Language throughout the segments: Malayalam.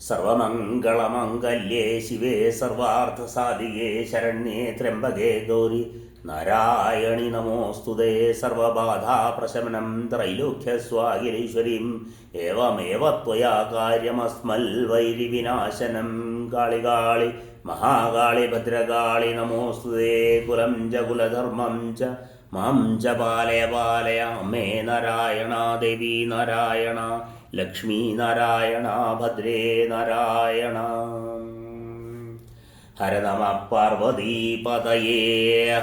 സർവമംഗളമംഗല്യേ ശിവേ സർവാർത്ഥസാധികേ ശരണ്യേ ത്രയംബകേ ഗൗരി നാരായണി നമോസ്തുതേ. സർവബാധാപ്രശമനം ത്രൈലോക്യസ്വാഖിലീശ്വരീം ഏവമേവ ത്വയാ കാര്യമസ്മൽ വൈരിവിനാശനം. കാളി കാളി മഹാകാളി ഭദ്രകാളി നമോസ്തുതേ. കുലം ച കുലധർമ്മം ച മാം ച പാലയ പാലയ അമ്മേ നാരായണ. ദേവി നാരായണ. ലക്ഷ്മീ നാരായണ. ഭദ്രേ നാരായണ. ഹര നമ പാർവതീപതയേ.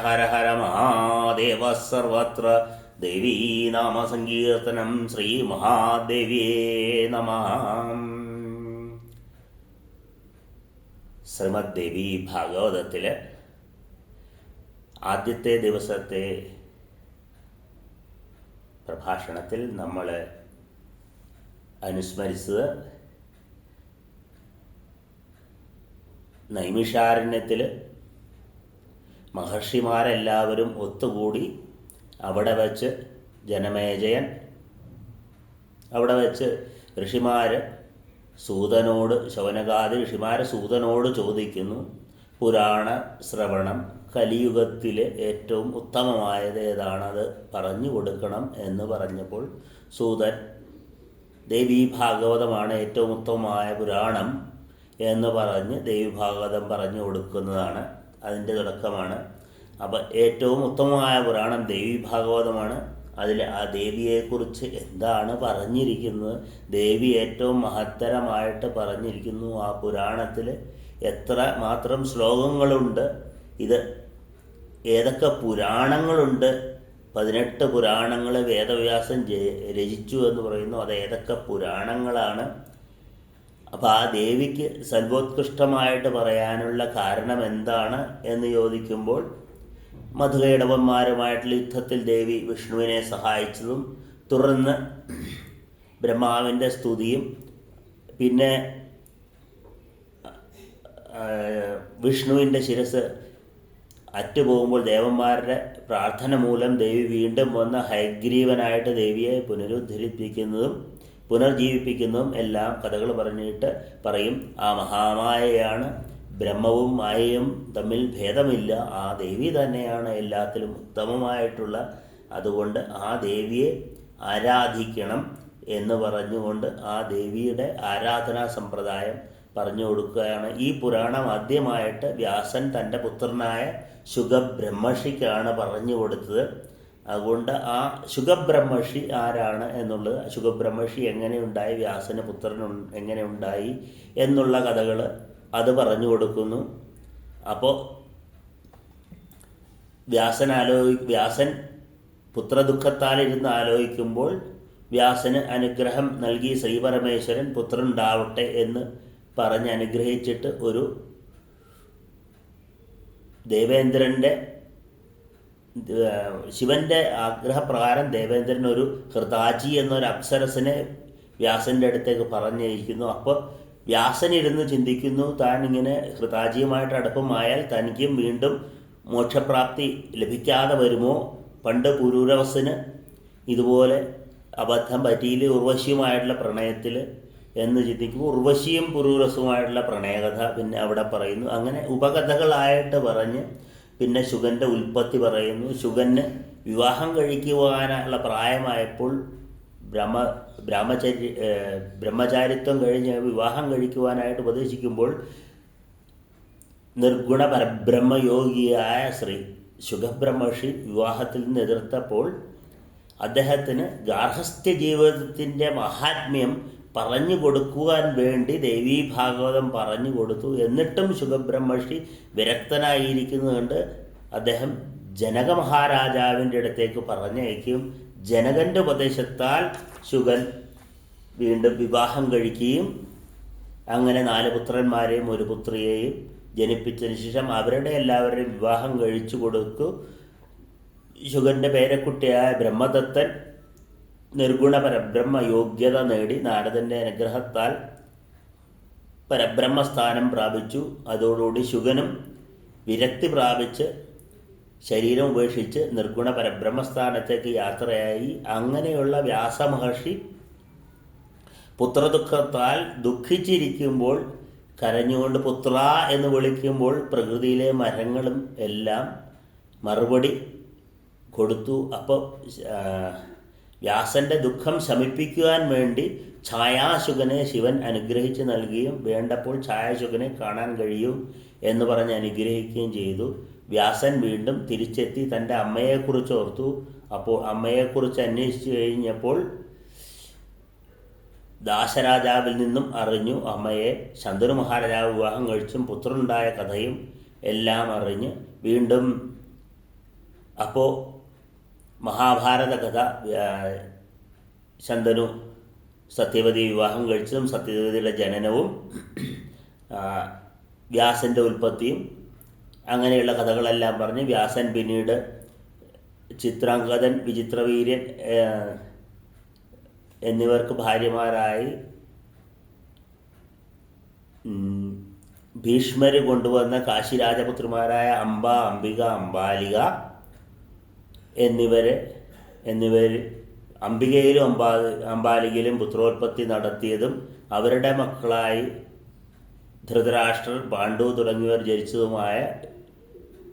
ഹര ഹര മഹാദേവ. സർവത്ര ദേവീ നാമ സങ്കീർത്തനം. ശ്രീ മഹാദേവിയേ നമഃ. ശ്രീമദ് ദേവി ഭാഗവതത്തിലെ ആദ്യത്തെ ദിവസത്തെ പ്രഭാഷണത്തിൽ നമ്മൾ അനുസ്മരിച്ചത് നൈമിഷാരണ്യത്തിൽ മഹർഷിമാരെല്ലാവരും ഒത്തുകൂടി അവിടെ വച്ച് ജനമേജയൻ അവിടെ വച്ച് ഋഷിമാർ സൂതനോട്, ശൗനകാദി ഋഷിമാർ സൂതനോട് ചോദിക്കുന്നു, പുരാണ ശ്രവണം കലിയുഗത്തിൽ ഏറ്റവും ഉത്തമമായത് ഏതാണത് പറഞ്ഞു കൊടുക്കണം എന്ന് പറഞ്ഞപ്പോൾ സൂതൻ ദേവീ ഭാഗവതമാണ് ഏറ്റവും ഉത്തമമായ പുരാണം എന്ന് പറഞ്ഞ് ദേവി ഭാഗവതം പറഞ്ഞു കൊടുക്കുന്നതാണ് അതിൻ്റെ തുടക്കമാണ്. അപ്പം ഏറ്റവും ഉത്തമമായ പുരാണം ദേവി ഭാഗവതമാണ്. അതിൽ ആ ദേവിയെക്കുറിച്ച് എന്താണ് പറഞ്ഞിരിക്കുന്നത്, ദേവി ഏറ്റവും മഹത്തരമായിട്ട് പറഞ്ഞിരിക്കുന്നു. ആ പുരാണത്തിൽ എത്ര മാത്രം ശ്ലോകങ്ങളുണ്ട്, ഇത് ഏതൊക്കെ പുരാണങ്ങളുണ്ട്, 18 പുരാണങ്ങൾ വേദവ്യാസൻ രചിച്ചു എന്ന് പറയുന്നു. അത് ഏതൊക്കെ പുരാണങ്ങളാണ്. അപ്പോൾ ആ ദേവിക്ക് സർവോത്കൃഷ്ടമായിട്ട് പറയാനുള്ള കാരണം എന്താണ് എന്ന് ചോദിക്കുമ്പോൾ മധുകൈടവന്മാരുമായിട്ടുള്ള യുദ്ധത്തിൽ ദേവി വിഷ്ണുവിനെ സഹായിച്ചതും തുടർന്ന് ബ്രഹ്മാവിൻ്റെ സ്തുതിയും പിന്നെ വിഷ്ണുവിൻ്റെ ശിരസ് അറ്റുപോകുമ്പോൾ ദേവന്മാരുടെ പ്രാർത്ഥന മൂലം ദേവി വീണ്ടും വന്ന ഹയഗ്രീവനായിട്ട് ദേവിയെ പുനർജീവിപ്പിക്കുന്നതും എല്ലാം കഥകൾ പറഞ്ഞിട്ട് പറയും. ആ മഹാമായയാണ്, ബ്രഹ്മവും മായയും തമ്മിൽ ഭേദമില്ല, ആ ദേവി തന്നെയാണ് എല്ലാത്തിലും ഉത്തമമായിട്ടുള്ള, അതുകൊണ്ട് ആ ദേവിയെ ആരാധിക്കണം എന്ന് പറഞ്ഞുകൊണ്ട് ആ ദേവിയുടെ ആരാധനാ സമ്പ്രദായം പറഞ്ഞു കൊടുക്കുകയാണ്. ഈ പുരാണം ആദ്യമായിട്ട് വ്യാസൻ തൻ്റെ പുത്രനായ ശുഗബ്രഹ്മർഷിക്കാണ് പറഞ്ഞു കൊടുത്തത്. അതുകൊണ്ട് ആ ശുഗബ്രഹ്മർഷി ആരാണ് എന്നുള്ളത്, ശുഗബ്രഹ്മർഷി എങ്ങനെയുണ്ടായി, വ്യാസന് പുത്രൻ എങ്ങനെ ഉണ്ടായി എന്നുള്ള കഥകൾ അത് പറഞ്ഞു കൊടുക്കുന്നു. അപ്പോൾ വ്യാസൻ പുത്രദുഃഖത്താലിരുന്ന് ആലോചിക്കുമ്പോൾ വ്യാസന് അനുഗ്രഹം നൽകി ശ്രീപരമേശ്വരൻ പുത്രനുണ്ടാവട്ടെ എന്ന് പറഞ്ഞ് അനുഗ്രഹിച്ചിട്ട് ഒരു ശിവൻ്റെ ആഗ്രഹപ്രകാരം ദേവേന്ദ്രൻ ഒരു ഹൃദാജി എന്നൊരു അപ്സരസിനെ വ്യാസൻ്റെ അടുത്തേക്ക് പറഞ്ഞിരിക്കുന്നു. അപ്പോൾ വ്യാസനിരുന്ന് ചിന്തിക്കുന്നു, താൻ ഇങ്ങനെ ഹൃദാജിയുമായിട്ട് അടുപ്പമായാൽ തനിക്കും വീണ്ടും മോക്ഷപ്രാപ്തി ലഭിക്കാതെ വരുമോ? പണ്ട് പുരൂരവസിന് ഇതുപോലെ അബദ്ധം പറ്റിയില്ല ഉർവശിയുമായിട്ടുള്ള പ്രണയത്തിൽ എന്ന് ചിന്തിക്കുമ്പോൾ ഉർവശിയും പുരൂരസുമായിട്ടുള്ള പ്രണയകഥ പിന്നെ അവിടെ പറയുന്നു. അങ്ങനെ ഉപകഥകളായിട്ട് പറഞ്ഞ് പിന്നെ ശുഗൻ്റെ ഉൽപ്പത്തി പറയുന്നു. ശുഗന് വിവാഹം കഴിക്കുവാനുള്ള പ്രായമായപ്പോൾ ബ്രഹ്മചാരിത്വം കഴിഞ്ഞ് വിവാഹം കഴിക്കുവാനായിട്ട് ഉപദേശിക്കുമ്പോൾ നിർഗുണ പരബ്രഹ്മയോഗിയായ ശ്രീ ശുഗബ്രഹ്മർഷി വിവാഹത്തിൽ നിന്ന് എതിർത്തപ്പോൾ അദ്ദേഹത്തിന് ഗാർഹസ്ഥ്യ ജീവിതത്തിൻ്റെ മഹാത്മ്യം പറഞ്ഞു കൊടുക്കുവാൻ വേണ്ടി ദേവീ ഭാഗവതം പറഞ്ഞു കൊടുത്തു. എന്നിട്ടും ശുഗബ്രഹ്മർഷി വിരക്തനായിരിക്കുന്നതുകൊണ്ട് അദ്ദേഹം ജനക മഹാരാജാവിൻ്റെ അടുത്തേക്ക് പറഞ്ഞയക്കും. ജനകൻ്റെ ഉപദേശത്താൽ ശുഗൻ വീണ്ടും വിവാഹം കഴിക്കുകയും അങ്ങനെ 4 പുത്രന്മാരെയും 1 പുത്രിയെയും ജനിപ്പിച്ചതിന് ശേഷം അവരുടെ എല്ലാവരുടെയും വിവാഹം കഴിച്ചു കൊടുത്തു. ശുഗൻ്റെ പേരക്കുട്ടിയായ ബ്രഹ്മദത്തൻ നിർഗുണ പരബ്രഹ്മ യോഗ്യത നേടി നാരദൻ്റെ അനുഗ്രഹത്താൽ പരബ്രഹ്മസ്ഥാനം പ്രാപിച്ചു. അതോടുകൂടി ശുഗനും വിരക്തി പ്രാപിച്ച് ശരീരം ഉപേക്ഷിച്ച് നിർഗുണ പരബ്രഹ്മസ്ഥാനത്തേക്ക് യാത്രയായി. അങ്ങനെയുള്ള വ്യാസമഹർഷി പുത്രദുഃഖത്താൽ ദുഃഖിച്ചിരിക്കുമ്പോൾ കരഞ്ഞുകൊണ്ട് പുത്ര എന്ന് വിളിക്കുമ്പോൾ പ്രകൃതിയിലെ മരങ്ങളും എല്ലാം മറുപടി കൊടുത്തു. അപ്പോൾ വ്യാസൻ്റെ ദുഃഖം ശമിപ്പിക്കുവാൻ വേണ്ടി ഛായാശുകനെ ശിവൻ അനുഗ്രഹിച്ച് നൽകുകയും വേണ്ടപ്പോൾ ഛായാശുകനെ കാണാൻ കഴിയും എന്ന് പറഞ്ഞ് അനുഗ്രഹിക്കുകയും ചെയ്തു. വ്യാസൻ വീണ്ടും തിരിച്ചെത്തി തൻ്റെ അമ്മയെക്കുറിച്ച് ഓർത്തു. അപ്പോൾ അമ്മയെക്കുറിച്ച് അന്വേഷിച്ചു കഴിഞ്ഞപ്പോൾ ദാശരാജാവിൽ നിന്നും അറിഞ്ഞു. അമ്മയെ ശന്തനു മഹാരാജാവ് വിവാഹം കഴിച്ചും പുത്രനുണ്ടായ കഥയും എല്ലാം അറിഞ്ഞ് വീണ്ടും അപ്പോൾ മഹാഭാരത കഥ, ശന്തനു സത്യവതി വിവാഹം കഴിച്ചതും സത്യവതിയുടെ ജനനവും വ്യാസൻ്റെ ഉൽപ്പത്തിയും അങ്ങനെയുള്ള കഥകളെല്ലാം പറഞ്ഞ് വ്യാസൻ പിന്നീട് ചിത്രാംഗദൻ, വിചിത്രവീര്യൻ എന്നിവർക്ക് ഭാര്യമാരായി ഭീഷ്മർ കൊണ്ടുവന്ന കാശിരാജപുത്രിമാരായ അംബ, അംബിക, അംബാലിക എന്നിവർ അംബികയിലും അംബാലികയിലും പുത്രോത്പത്തി നടത്തിയതും അവരുടെ മക്കളായി ധൃതരാഷ്ട്രർ, പാണ്ഡു തുടങ്ങിയവർ ജനിച്ചതുമായ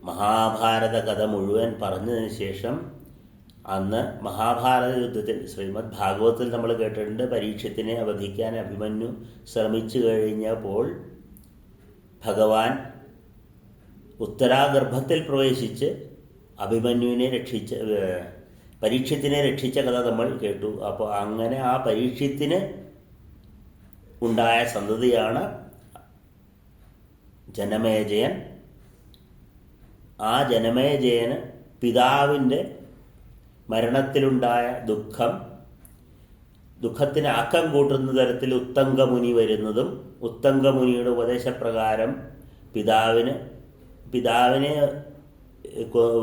മഹാഭാരത കഥ മുഴുവൻ പറഞ്ഞതിന് ശേഷം അന്ന് മഹാഭാരത യുദ്ധത്തിൽ ശ്രീമദ് ഭാഗവതത്തിൽ നമ്മൾ കേട്ടിട്ടുണ്ട്, പരീക്ഷത്തിനെ വധിക്കാൻ അഭിമന്യു ശ്രമിച്ചു കഴിഞ്ഞപ്പോൾ ഭഗവാൻ ഉത്തരാഗർഭത്തിൽ പ്രവേശിച്ച് അഭിമന്യുവിനെ പരീക്ഷത്തിനെ രക്ഷിച്ച കഥ നമ്മൾ കേട്ടു. അപ്പോൾ അങ്ങനെ ആ പരീക്ഷത്തിന് ഉണ്ടായ സന്തതിയാണ് ജനമേജയൻ. ആ ജനമേജയന് പിതാവിൻ്റെ മരണത്തിലുണ്ടായ ദുഃഖത്തിന് ആക്കം കൂട്ടുന്ന തരത്തിൽ ഉത്തങ്കമുനി വരുന്നതും ഉത്തങ്കമുനിയുടെ ഉപദേശപ്രകാരം പിതാവിനെ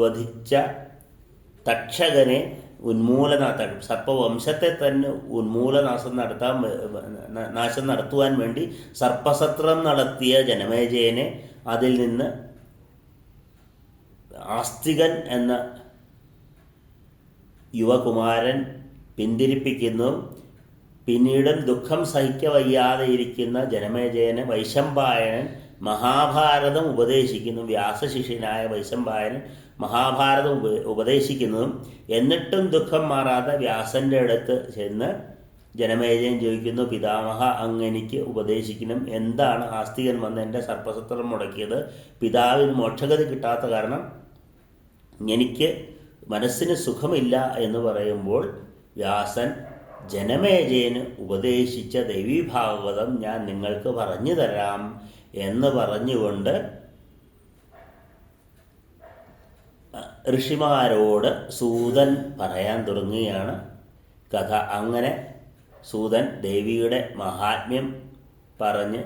വധിച്ച തക്ഷകനെ സർപ്പവംശത്തെ തന്നെ നാശം നടത്തുവാൻ വേണ്ടി സർപ്പസത്രം നടത്തിയ ജനമേജയനെ അതിൽ നിന്ന് ആസ്തികൻ എന്ന യുവകുമാരൻ പിന്തിരിപ്പിക്കുന്നു. പിന്നീടും ദുഃഖം സഹിക്കവയ്യാതെ ഇരിക്കുന്ന ജനമേജയന് വൈശമ്പായനൻ മഹാഭാരതം ഉപദേശിക്കുന്നു. വ്യാസശിഷ്യനായ വൈശമ്പായനൻ മഹാഭാരതം ഉപദേശിക്കുന്നതും എന്നിട്ടും ദുഃഖം മാറാതെ വ്യാസൻ്റെ അടുത്ത് ചെന്ന് ജനമേജയൻ ചോദിക്കുന്നു, പിതാമഹ അങ്ങെനിക്ക് ഉപദേശിക്കണം, എന്താണ് ആസ്തികൻ വന്ന് എൻ്റെ സർപ്പസത്രം മുടക്കിയത്? പിതാവിന് മോക്ഷഗതി കിട്ടാത്ത കാരണം എനിക്ക് മനസ്സിന് സുഖമില്ല എന്ന് പറയുമ്പോൾ വ്യാസൻ ജനമേജയന് ഉപദേശിച്ച ദേവീഭാഗവതം ഞാൻ നിങ്ങൾക്ക് പറഞ്ഞു തരാം എന്ന് പറഞ്ഞുകൊണ്ട് ഋഷിമാരോട് സൂതൻ പറയാൻ തുടങ്ങുകയാണ് കഥ. അങ്ങനെ സൂതൻ ദേവിയുടെ മഹാത്മ്യം പറഞ്ഞ്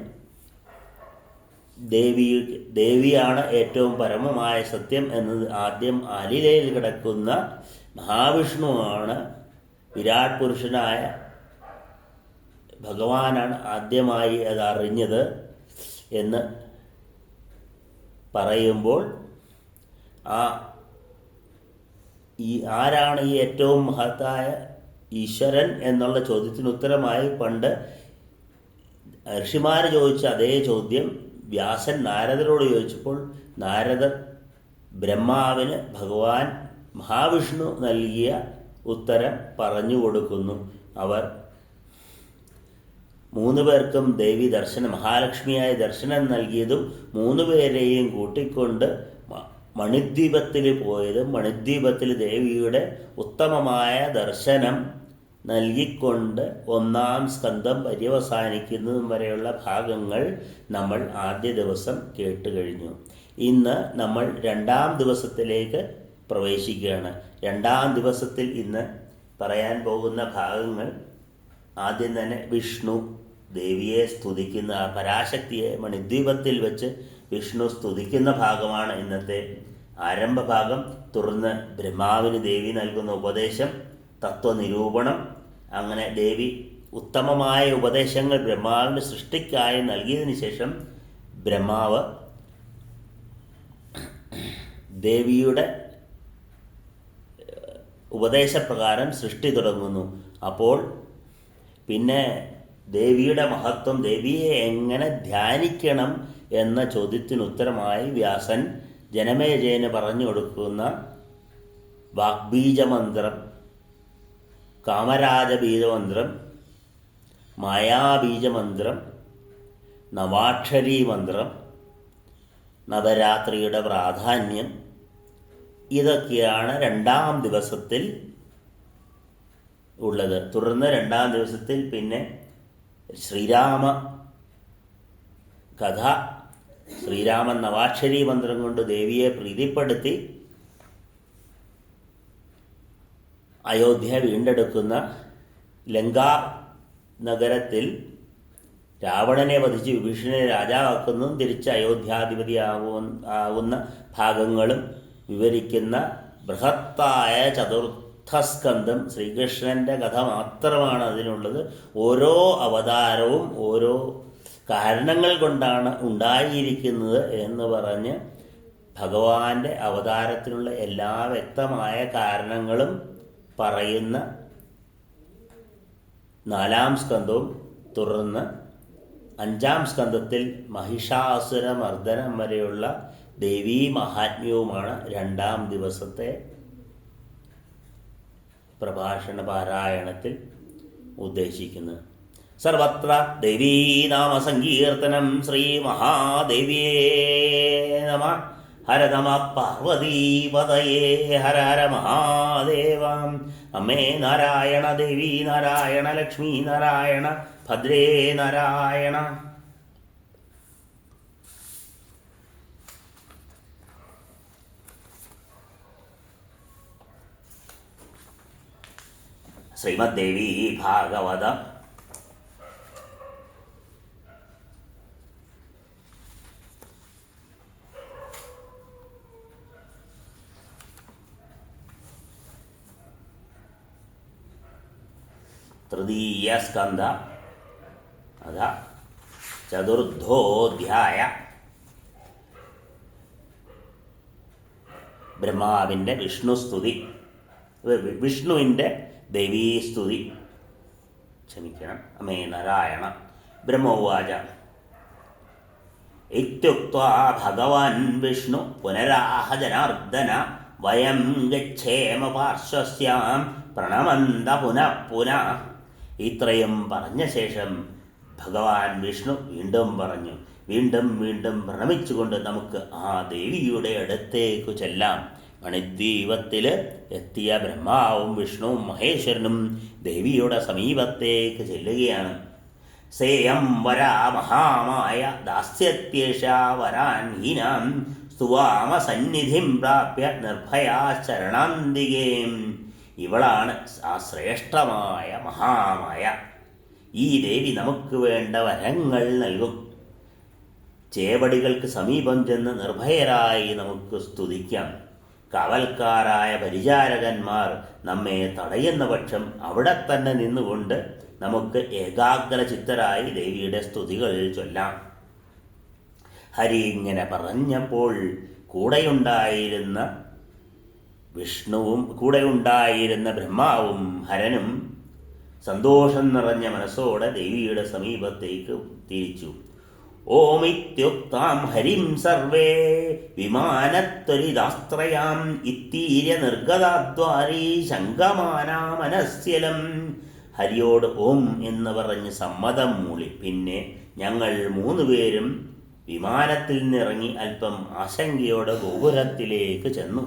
ദേവിയാണ് ഏറ്റവും പരമമായ സത്യം എന്നത് ആദ്യം ആലിലയിൽ കിടക്കുന്ന മഹാവിഷ്ണുവാണ്, വിരാട് പുരുഷനായ ഭഗവാനാണ് ആദ്യമായി അത് അറിഞ്ഞത് എന്ന് പറയുമ്പോൾ ആരാണ് ഈ ഏറ്റവും മഹത്തായ ഈശ്വരൻ എന്നുള്ള ചോദ്യത്തിന് ഉത്തരമായി പണ്ട് ഋഷിമാർ ചോദിച്ച അതേ ചോദ്യം വ്യാസൻ നാരദരോട് ചോദിച്ചപ്പോൾ നാരദർ ബ്രഹ്മാവിന് ഭഗവാൻ മഹാവിഷ്ണു നൽകിയ ഉത്തരം പറഞ്ഞു കൊടുക്കുന്നു. അവർ 3 പേർക്കും ദേവി മഹാലക്ഷ്മിയായ ദർശനം നൽകിയതും 3 പേരെയും കൂട്ടിക്കൊണ്ട് മണിദ്വീപത്തിൽ പോയതും മണിദ്വീപത്തിൽ ദേവിയുടെ ഉത്തമമായ ദർശനം നൽകിക്കൊണ്ട് 1-ാം സ്കന്ധം പര്യവസാനിക്കുന്നതും വരെയുള്ള ഭാഗങ്ങൾ നമ്മൾ ആദ്യ ദിവസം കേട്ട് കഴിഞ്ഞു. ഇന്ന് നമ്മൾ 2-ാം ദിവസത്തിലേക്ക് പ്രവേശിക്കുകയാണ്. 2-ാം ദിവസത്തിൽ ഇന്ന് പറയാൻ പോകുന്ന ഭാഗങ്ങൾ ആദ്യം തന്നെ വിഷ്ണു ദേവിയെ സ്തുതിക്കുന്ന പരാശക്തിയെ മണിദ്വീപത്തിൽ വെച്ച് വിഷ്ണു സ്തുതിക്കുന്ന ഭാഗമാണ് ഇന്നത്തെ ആരംഭഭാഗം. തുടർന്ന് ബ്രഹ്മാവിന് ദേവി നൽകുന്ന ഉപദേശം, തത്വനിരൂപണം. അങ്ങനെ ദേവി ഉത്തമമായ ഉപദേശങ്ങൾ ബ്രഹ്മാവിൻ്റെ സൃഷ്ടിക്കായി നൽകിയതിന് ശേഷം ബ്രഹ്മാവ് ദേവിയുടെ ഉപദേശപ്രകാരം സൃഷ്ടി തുടങ്ങുന്നു. അപ്പോൾ പിന്നെ ദേവിയുടെ മഹത്വം, ദേവിയെ എങ്ങനെ ധ്യാനിക്കണം എന്ന ചോദ്യത്തിനുത്തരമായി വ്യാസൻ ജനമേജയന് പറഞ്ഞു കൊടുക്കുന്ന വാഗ്ബീജമന്ത്രം, കാമരാജബീജമന്ത്രം, മായാബീജമന്ത്രം, നവാക്ഷരീ മന്ത്രം, നവരാത്രിയുടെ പ്രാധാന്യം, ഇതൊക്കെയാണ് രണ്ടാം ദിവസത്തിൽ ഉള്ളത്. തുടർന്ന് രണ്ടാം ദിവസത്തിൽ പിന്നെ ശ്രീരാമ കഥ, ശ്രീരാമൻ നവാക്ഷരീ മന്ത്രം കൊണ്ട് ദേവിയെ പ്രീതിപ്പെടുത്തി അയോധ്യ വീണ്ടെടുക്കുന്ന, ലങ്കാ നഗരത്തിൽ രാവണനെ വധിച്ച് വിഭീഷണനെ രാജാവാക്കുന്നതും തിരിച്ച് അയോധ്യാധിപതിയാകുന്ന ഭാഗങ്ങളും വിവരിക്കുന്ന ബൃഹത്തായ ചതുർത്ഥസ്കന്ധം, ശ്രീകൃഷ്ണൻ്റെ കഥ മാത്രമാണ് അതിനുള്ളത്. ഓരോ അവതാരവും ഓരോ കാരണങ്ങൾ കൊണ്ടാണ് ഉണ്ടായിരിക്കുന്നത് എന്ന് പറഞ്ഞ് ഭഗവാന്റെ അവതാരത്തിനുള്ള എല്ലാ വ്യക്തമായ കാരണങ്ങളും പറയുന്ന 4-ാം സ്കന്ധവും, തുടർന്ന് 5-ാം സ്കന്ധത്തിൽ മഹിഷാസുരമർദ്ദനം വരെയുള്ള ദേവീ മഹാത്മ്യവുമാണ് 2-ാം ദിവസത്തെ പ്രഭാഷണ പാരായണത്തിൽ ഉദ്ദേശിക്കുന്നത്. സർവത്ര ദേവീനാമസങ്കീർത്തനം. ശ്രീ മഹാദേവിയേ നമഃ. ഹര നമ പാർവതീപതയേ. ഹര ഹര മഹാദേവ. അമ്മേ നാരായണ, ദേവി നാരായണ, ലക്ഷ്മി നാരായണ, ഭദ്രേ നാരായണ. ശ്രീമദ്ദേവി ഭാഗവതം തൃതീയ സ്കന്ധ അഥ ചതുർത്ഥോധ്യായ. ബ്രഹ്മാവിൻ്റെ വിഷ്ണുസ്തുതി, വിഷ്ണുവിൻ്റെ ദേവീസ്തുതി. ക്ഷമിക്കണം. അമേ നാരായണ. ബ്രഹ്മോവാച ഇത്യുക്ത്വാ ഭഗവാൻ വിഷ്ണു പുനരാഹ ജനാർദ്ദന വയം ഗച്ഛേമ പാർശ്വസ്യാം പ്രണമന്ത പുനഃ പുനഃ. ഇത്രയും പറഞ്ഞ ശേഷം ഭഗവാൻ വിഷ്ണു വീണ്ടും പറഞ്ഞു, വീണ്ടും വീണ്ടും പ്രണമിച്ചുകൊണ്ട് നമുക്ക് ആ ദേവിയുടെ അടുത്തേക്ക് ചെല്ലാം. മണിദ്വീപത്തിൽ എത്തിയ ബ്രഹ്മാവും വിഷ്ണുവും മഹേശ്വരനും ദേവിയുടെ സമീപത്തേക്ക് ചെല്ലുകയാണ്. സേയം വരാ മഹാമായ ദാസ്യത്യേഷ വരാൻ ഹീനാം സ്തുവാമ സന്നിധിം പ്രാപ്യ നിർഭയാ ശരണാന്തികേ. ഇവളാണ് ആ ശ്രേഷ്ഠമായ മഹാമായ. ഈ ദേവി നമുക്ക് വേണ്ട വരങ്ങൾ നൽകും. ചേവടികൾക്ക് സമീപം ചെന്ന് നിർഭയരായി നമുക്ക് സ്തുതിക്കാം. കാവൽക്കാരായ പരിചാരകന്മാർ നമ്മെ തടയുന്ന പക്ഷം അവിടെ തന്നെ നിന്നുകൊണ്ട് നമുക്ക് ഏകാഗ്രചിത്തരായി ദേവിയുടെ സ്തുതികൾ ചൊല്ലാം. ഹരി ഇങ്ങനെ പറഞ്ഞപ്പോൾ കൂടെയുണ്ടായിരുന്ന വിഷ്ണുവും കൂടെയുണ്ടായിരുന്ന ബ്രഹ്മാവും ഹരനും സന്തോഷം നിറഞ്ഞ മനസ്സോടെ ദേവിയുടെ സമീപത്തേക്ക് തിരിച്ചു. ഓമിത്യുക്താം ഹരിം സർവേ വിമാനത്വരിതാസ്ത്രയാം ഇത്തീര്യ നിർഗതാദ്വാരീ ശങ്കമാനാമനസ്യലം. ഹരിയോട് ഓം എന്ന് പറഞ്ഞ് സമ്മതം മൂളി. പിന്നെ ഞങ്ങൾ 3 പേരും വിമാനത്തിൽ നിന്നിറങ്ങി അല്പം ആശങ്കയോടെ ഗോപുരത്തിലേക്ക് ചെന്നു.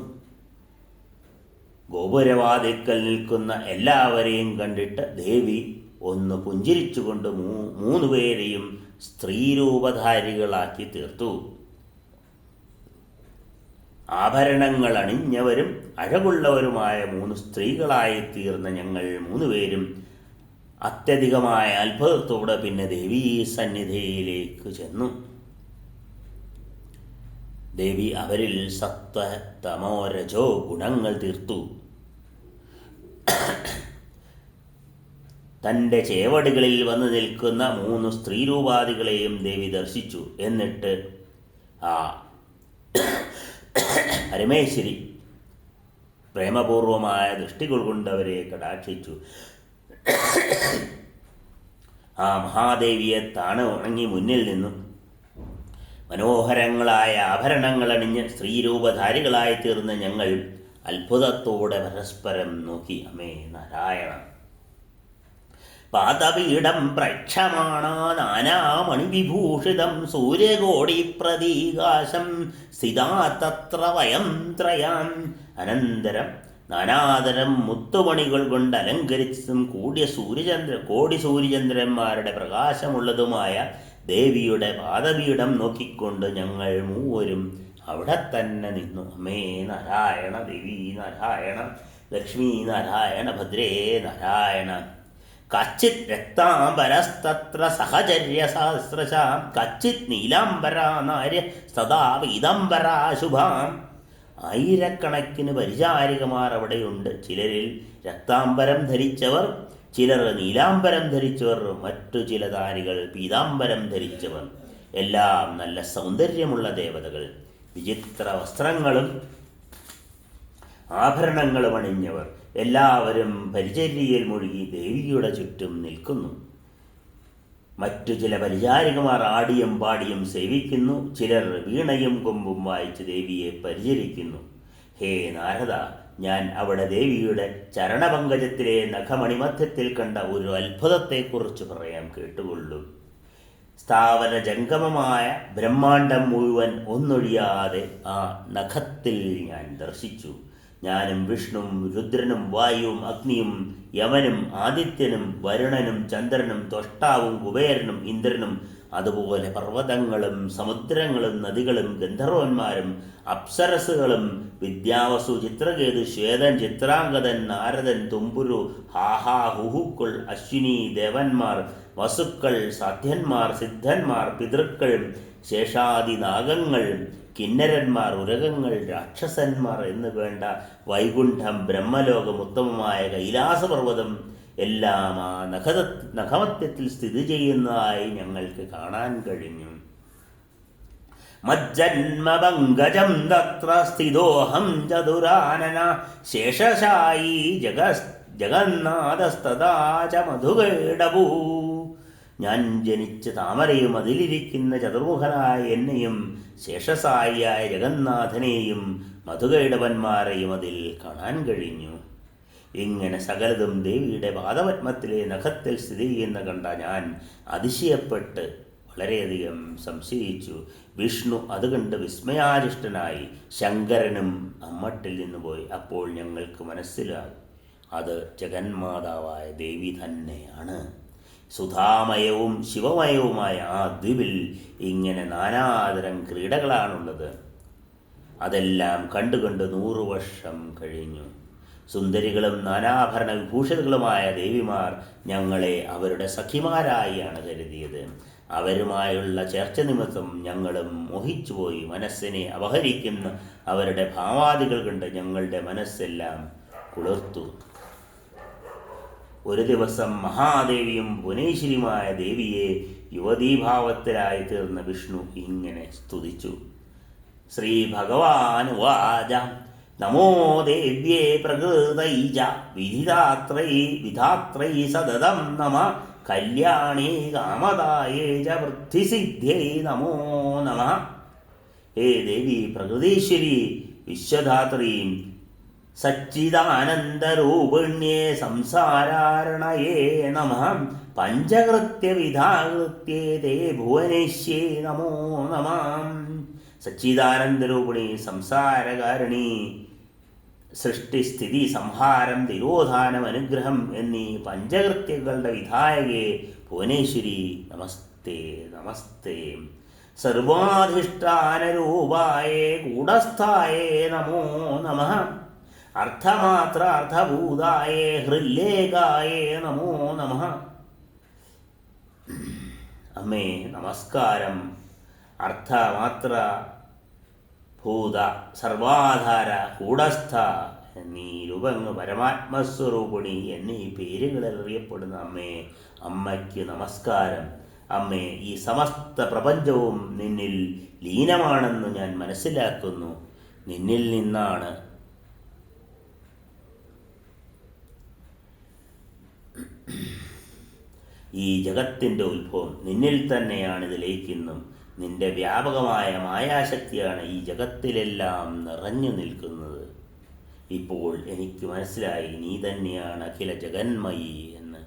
ഗോപുരവാതിക്കൽ നിൽക്കുന്ന എല്ലാവരെയും കണ്ടിട്ട് ദേവി ഒന്ന് പുഞ്ചിരിച്ചുകൊണ്ട് 3 പേരെയും സ്ത്രീരൂപധാരികളാക്കി തീർത്തു. ആഭരണങ്ങൾ അണിഞ്ഞവരും അഴകുള്ളവരുമായ 3 സ്ത്രീകളായി തീർന്ന ഞങ്ങൾ 3 പേരും അത്യധികമായ അത്ഭുതത്തോടെ പിന്നെ ദേവീ സന്നിധിയിലേക്ക് ചെന്നു. ദേവി അവരിൽ സത്വ തമോ രജോ ഗുണങ്ങൾ തീർത്തു. തൻ്റെ ചേവടികളിൽ വന്നു നിൽക്കുന്ന 3 സ്ത്രീരൂപാദികളെയും ദേവി ദർശിച്ചു. എന്നിട്ട് ആ പരമേശ്വരി പ്രേമപൂർവമായ ദൃഷ്ടികൾ കൊണ്ടവരെ കടാക്ഷിച്ചു. ആ മഹാദേവിയെ താണ് ഉണങ്ങി മുന്നിൽ നിന്നു മനോഹരങ്ങളായ ആഭരണങ്ങളണിഞ്ഞ് സ്ത്രീരൂപധാരികളായി തീർന്ന ഞങ്ങൾ അത്ഭുതത്തോടെ പരസ്പരം നോക്കി. അമ്മേ നാരായണ. പാദപീഠം പ്രക്ഷമാണ നാനാമണിവിഭൂഷിതം സൂര്യകോടി പ്രതീകാശം സ്ഥിതാ തത്ര വയം ത്രയാം. അനന്തരം നാനാതരം മുത്തുമണികൾ കൊണ്ട് അലങ്കരിച്ചതും കോടി സൂര്യചന്ദ്രന്മാരുടെ പ്രകാശമുള്ളതുമായ ദേവിയുടെ പാദപീഠം നോക്കിക്കൊണ്ട് ഞങ്ങൾ മൂവരും അവിടെ തന്നെ നിന്നു. അമ്മേ നാരായണ, ദേവി നാരായണ, ലക്ഷ്മീ നാരായണ, ഭദ്രേ നാരായണ. കച്ചിത് രക്താംബരസ്തത്ര സഹചര്യ സഹസ്രശാം കച്ചിത് നീലാംബരാ നാര്യ സദാ പീതാംബരാ ശുഭാം. ആയിരക്കണക്കിന് പരിചാരികമാർ അവിടെയുണ്ട്. ചിലരിൽ രക്താംബരം ധരിച്ചവർ, ചിലർ നീലാംബരം ധരിച്ചവർ, മറ്റു ചില ധാരികൾ പീതാംബരം ധരിച്ചവർ. എല്ലാം നല്ല സൗന്ദര്യമുള്ള ദേവതകൾ, വിചിത്ര വസ്ത്രങ്ങളും ആഭരണങ്ങളും അണിഞ്ഞവർ. എല്ലാവരും പരിചര്യയിൽ മുഴുകി ദേവിയുടെ ചുറ്റും നിൽക്കുന്നു. മറ്റു ചില പരിചാരികമാർ ആടിയും പാടിയും സേവിക്കുന്നു. ചിലർ വീണയും കൊമ്പും വായിച്ച് ദേവിയെ പരിചരിക്കുന്നു. ഹേ നാരദ, ഞാൻ അവിടെ ദേവിയുടെ ചരണപങ്കജത്തിലെ നഖമണിമധ്യത്തിൽ കണ്ട ഒരു അത്ഭുതത്തെക്കുറിച്ച് പറയാം, കേട്ടുകൊള്ളൂ. സ്ഥാവര ജംഗമമായ ബ്രഹ്മാണ്ടം മുഴുവൻ ഒന്നൊഴിയാതെ ആ നഖത്തിൽ ഞാൻ ദർശിച്ചു. ഞാനും വിഷ്ണുവും രുദ്രനും വായുവും അഗ്നിയും യമനും ആദിത്യനും വരുണനും ചന്ദ്രനും ത്വഷ്ടാവും കുബേരനും ഇന്ദ്രനും അതുപോലെ പർവ്വതങ്ങളും സമുദ്രങ്ങളും നദികളും ഗന്ധർവന്മാരും അപ്സരസുകളും വിദ്യാവസു ചിത്രകേതു ശ്വേതൻ ചിത്രാംഗതൻ നാരദൻ തുമ്പുരു ഹാഹാ ഹുഹുക്കൾ അശ്വിനി ദേവന്മാർ വസുക്കൾ സാധ്യന്മാർ സിദ്ധന്മാർ പിതൃക്കൾ ശേഷാദി നാഗങ്ങൾ കിന്നരന്മാർ ഉരകങ്ങൾ രാക്ഷസന്മാർ എന്ന് വേണ്ട വൈകുണ്ഠം ബ്രഹ്മലോകം ഉത്തമമായ കൈലാസപർവ്വതം എല്ലാം ആ നഖമത്യത്തിൽ സ്ഥിതി ചെയ്യുന്നതായി ഞങ്ങൾക്ക് കാണാൻ കഴിഞ്ഞു. മജ്ജന്മപങ്കജം തത്ര സ്ഥിതോഹം ചതുരാനന ശേഷശായി ജഗന്നാഥസ്തദാ ച മധുകേടഭൂ. ഞാൻ ജനിച്ച താമരയും അതിലിരിക്കുന്ന ചതുർമുഖനായ എന്നെയും ശേഷസായിയായ ജഗന്നാഥനെയും മധുകൈടവന്മാരെയും അതിൽ കാണാൻ കഴിഞ്ഞു. ഇങ്ങനെ സകലതും ദേവിയുടെ പാദപത്മത്തിലെ നഖത്തിൽ സ്ഥിതി ചെയ്യുന്ന കണ്ട ഞാൻ അതിശയപ്പെട്ട് വളരെയധികം സംശയിച്ചു. വിഷ്ണു അത് കണ്ട് വിസ്മയാചിഷ്ടനായി ശങ്കരനും അമ്മട്ടിൽ നിന്ന് പോയി. അപ്പോൾ ഞങ്ങൾക്ക് മനസ്സിലായി അത് ജഗന്മാതാവായ ദേവി തന്നെയാണ്. സുധാമയവും ശിവമയവുമായ ആ ദ്വീപിൽ ഇങ്ങനെ നാനാതരം ക്രീഡകളാണുള്ളത്. അതെല്ലാം കണ്ടുകണ്ട് 100 വർഷം കഴിഞ്ഞു. സുന്ദരികളും നാനാഭരണ വിഭൂഷിതകളുമായ ദേവിമാർ ഞങ്ങളെ അവരുടെ സഖിമാരായാണ് കരുതിയത്. അവരുമായുള്ള ചേർച്ച നിമിത്തം ഞങ്ങളും മോഹിച്ചുപോയി. മനസ്സിനെ അപഹരിക്കുന്ന അവരുടെ ഭാവാദികൾ കണ്ട് ഞങ്ങളുടെ മനസ്സെല്ലാം കുളിർത്തു. ഒരു ദിവസം മഹാദേവിയും ഭുവനേശ്വരിയുമായ ദേവിയെ യുവതീഭാവത്തിലായി തീർന്ന വിഷ്ണു ഇങ്ങനെ സ്തുതിച്ചു. ശ്രീ ഭഗവാൻ വാച നമോ ദേവ്യേ പ്രകൃതൈജ വിധാത്രൈ സതതം നമ കല്യാണേ കാമദായേ ച വൃദ്ധിസിദ്ധ്യൈ നമോ നമ. ഹേ ദേവി പ്രകൃതീശ്വരി വിശ്വധാത്രീ സച്ചിദാനന്ദരൂപിണ്യേ സംസാരാരണയേ നമഃ പഞ്ചകൃത്യവിധാകൃത്യേ തേ ഭുവനേശ്യേ നമോ നമഃ. സച്ചിദാനന്ദരൂപിണി, സംസാരകാരിണി, സൃഷ്ടിസ്ഥിതി സംഹാരം തിരോധാനം അനുഗ്രഹം എന്നീ പഞ്ചകൃത്യങ്ങളുടെ വിധായകേ ഭുവനേശ്വരി നമസ്തേ നമസ്തേ. സർവാധിഷ്ഠാനരൂപായേ കൂടസ്ഥായേ നമോ നമഃ. അർത്ഥമാത്ര അർത്ഥഭൂതായേ ഹൃല്ലേഖായേ നമോ നമഃ. അമ്മേ നമസ്കാരം. അർത്ഥമാത്ര ഭൂത സർവാധാര കൂടസ്ഥ എന്നീ രൂപങ്ങൾ പരമാത്മസ്വരൂപിണി എന്നീ പേരുകളിൽ അറിയപ്പെടുന്ന അമ്മേ, അമ്മയ്ക്ക് നമസ്കാരം. അമ്മേ, ഈ സമസ്ത പ്രപഞ്ചവും നിന്നിൽ ലീനമാണെന്ന് ഞാൻ മനസ്സിലാക്കുന്നു. നിന്നിൽ നിന്നാണ് ഈ ജഗത്തിൻ്റെ ഉത്ഭവം നിന്നിൽ തന്നെയാണ് ഇത് ലയിക്കുന്നു. നിന്റെ വ്യാപകമായ മായാശക്തിയാണ് ഈ ജഗത്തിലെല്ലാം നിറഞ്ഞു നിൽക്കുന്നത്. ഇപ്പോൾ എനിക്ക് മനസ്സിലായി, നീ തന്നെയാണ് അഖില ജഗന്മയി എന്ന്.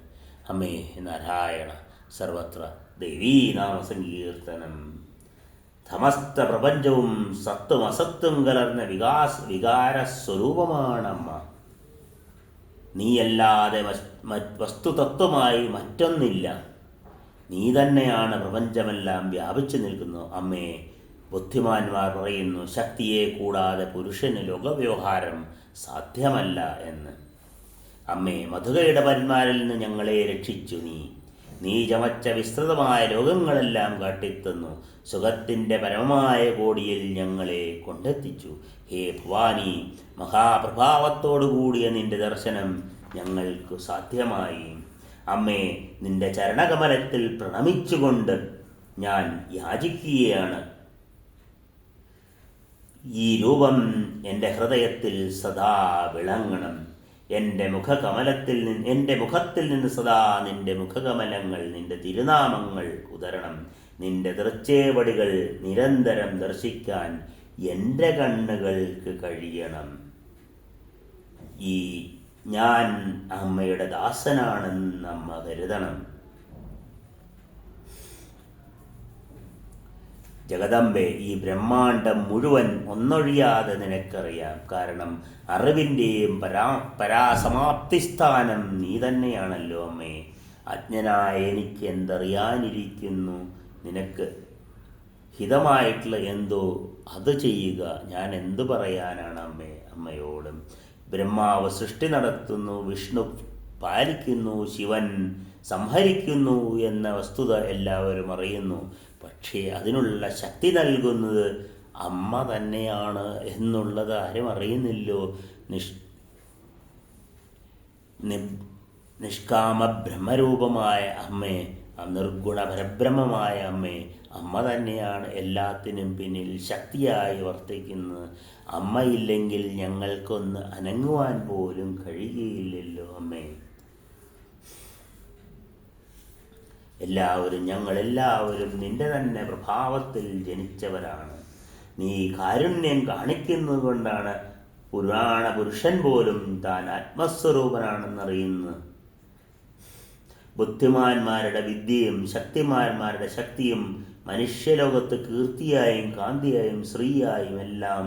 അമ്മേ നാരായണ. സർവത്ര ദേവീനാമസങ്കീർത്തനം. സമസ്ത പ്രപഞ്ചവും സത്വം അസത്വം കലർന്ന വികാരസ്വരൂപമാണമ്മ. നീയല്ലാതെ വസ്തുതത്വമായി മറ്റൊന്നില്ല. നീ തന്നെയാണ് പ്രപഞ്ചമെല്ലാം വ്യാപിച്ചു നിൽക്കുന്നു. അമ്മേ, ബുദ്ധിമാന്മാർ പറയുന്നു, ശക്തിയെ കൂടാതെ പുരുഷന് ലോകവ്യവഹാരം സാധ്യമല്ല എന്ന്. അമ്മേ, മധുകയുടെ പന്മാരിൽ നിന്ന് ഞങ്ങളെ രക്ഷിച്ചു നീ ചമച്ച വിസ്തൃതമായ ലോകങ്ങളെല്ലാം കാട്ടിത്തന്നു. സുഖത്തിൻ്റെ പരമമായ കോടിയിൽ ഞങ്ങളെ കൊണ്ടെത്തിച്ചു. ഹേ ഭവാനി, മഹാപ്രഭാവത്തോടുകൂടിയ നിന്റെ ദർശനം ഞങ്ങൾക്ക് സാധ്യമായി. അമ്മേ, നിന്റെ ചരണകമലത്തിൽ പ്രണമിച്ചുകൊണ്ട് ഞാൻ യാചിക്കുകയാണ്. ഈ രൂപം എൻ്റെ ഹൃദയത്തിൽ സദാ വിളങ്ങണം. എൻ്റെ മുഖത്തിൽ നിന്ന് സദാ നിന്റെ മുഖകമലങ്ങൾ, നിന്റെ തിരുനാമങ്ങൾ ഉദരണം. നിന്റെ ദൃശ്ചേവടികൾ നിരന്തരം ദർശിക്കാൻ എൻ്റെ കണ്ണുകൾക്ക് കഴിയണം. ഞാൻ അമ്മയുടെ ദാസനാണെന്ന് അമ്മ കരുതണം. ജഗദംബെ, ഈ ബ്രഹ്മാണ്ടം മുഴുവൻ ഒന്നൊഴിയാതെ നിനക്കറിയാം. കാരണം അറിവിൻ്റെയും പരാസമാപ്തിസ്ഥാനം നീ തന്നെയാണല്ലോ അമ്മേ. അജ്ഞനായ എനിക്ക് എന്തറിയാനിരിക്കുന്നു? നിനക്ക് ഹിതമായിട്ടുള്ള എന്തോ അത് ചെയ്യുക. ഞാൻ എന്തു പറയാനാണ് അമ്മയോടും? ബ്രഹ്മാവ് സൃഷ്ടി നടത്തുന്നു, വിഷ്ണു പാലിക്കുന്നു, ശിവൻ സംഹരിക്കുന്നു എന്ന വസ്തുത എല്ലാവരും അറിയുന്നു. പക്ഷേ അതിനുള്ള ശക്തി നൽകുന്നത് അമ്മ തന്നെയാണ് എന്നുള്ളത് ആരും അറിയുന്നില്ലോ. നിഷ്കാമ ബ്രഹ്മരൂപമായ അമ്മേ, നിർഗുണ പരബ്രഹ്മമായ അമ്മേ, അമ്മ തന്നെയാണ് എല്ലാത്തിനും പിന്നിൽ ശക്തിയായി വർത്തിക്കുന്നത്. അമ്മയില്ലെങ്കിൽ ഞങ്ങൾക്കൊന്ന് അനങ്ങുവാൻ പോലും കഴിയുകയില്ലല്ലോ അമ്മേ. ഞങ്ങളെല്ലാവരും നിന്റെ തന്നെ പ്രഭാവത്തിൽ ജനിച്ചവരാണ്. നീ കാരുണ്യം കാണിക്കുന്നത് കൊണ്ടാണ് പുരുഷൻ പോലും താൻ ആത്മസ്വരൂപനാണെന്നറിയുന്നത്. ബുദ്ധിമാന്മാരുടെ വിദ്യയും ശക്തിമാന്മാരുടെ ശക്തിയും മനുഷ്യലോകത്ത് കീർത്തിയായും കാന്തിയായും ശ്രീയായും എല്ലാം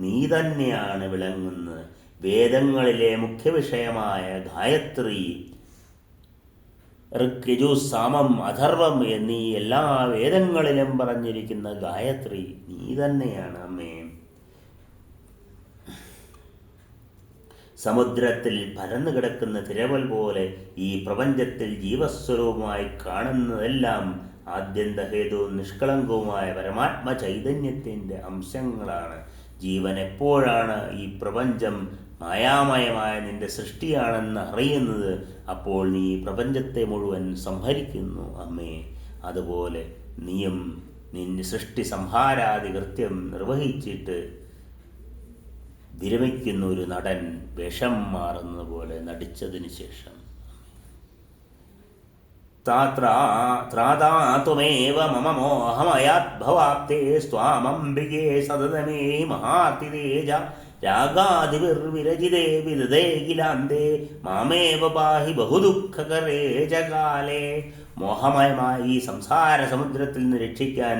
നീ തന്നെയാണ് വിളങ്ങുന്നത്. വേദങ്ങളിലെ മുഖ്യ വിഷയമായ ഗായത്രി, ഋഗ്, യജു, സാമം, അഥർവം എന്നീ എല്ലാ വേദങ്ങളിലും പറഞ്ഞിരിക്കുന്ന ഗായത്രി നീ തന്നെയാണ് അമ്മേ. സമുദ്രത്തിൽ പരന്നു കിടക്കുന്ന തിരവൽ പോലെ ഈ പ്രപഞ്ചത്തിൽ ജീവസ്വരൂപമായി കാണുന്നതെല്ലാം ആദ്യന്തഹേതുവും നിഷ്കളങ്കവുമായ പരമാത്മ ചൈതന്യത്തിൻ്റെ അംശങ്ങളാണ്. ജീവൻ എപ്പോഴാണ് ഈ പ്രപഞ്ചം മായാമയമായ നിന്റെ സൃഷ്ടിയാണെന്ന് അറിയുന്നത്, അപ്പോൾ നീ പ്രപഞ്ചത്തെ മുഴുവൻ സംഹരിക്കുന്നു അമ്മേ. അതുപോലെ നീയും നിന്റെ സൃഷ്ടി സംഹാരാദി കൃത്യം നിർവഹിച്ചിട്ട് വിരമിക്കുന്ന ഒരു നടൻ വേഷം മാറുന്നത് പോലെ നടിച്ചതിന് ശേഷം ത്രാതാത്വമേവ മമ മോഹമയാദ്ഭവാപ്തേ സ്വാമംബികേ സതതമേ മഹാതിതേജ രാഗാദിവിർവിരജിതേ വിദതേ കിലാന്തേ മാമേവ പാഹി ബഹുദുഃഖകരേ ജകാലേ. മോഹമയമായ ഈ സംസാര സമുദ്രത്തിൽ നിന്ന് രക്ഷിക്കാൻ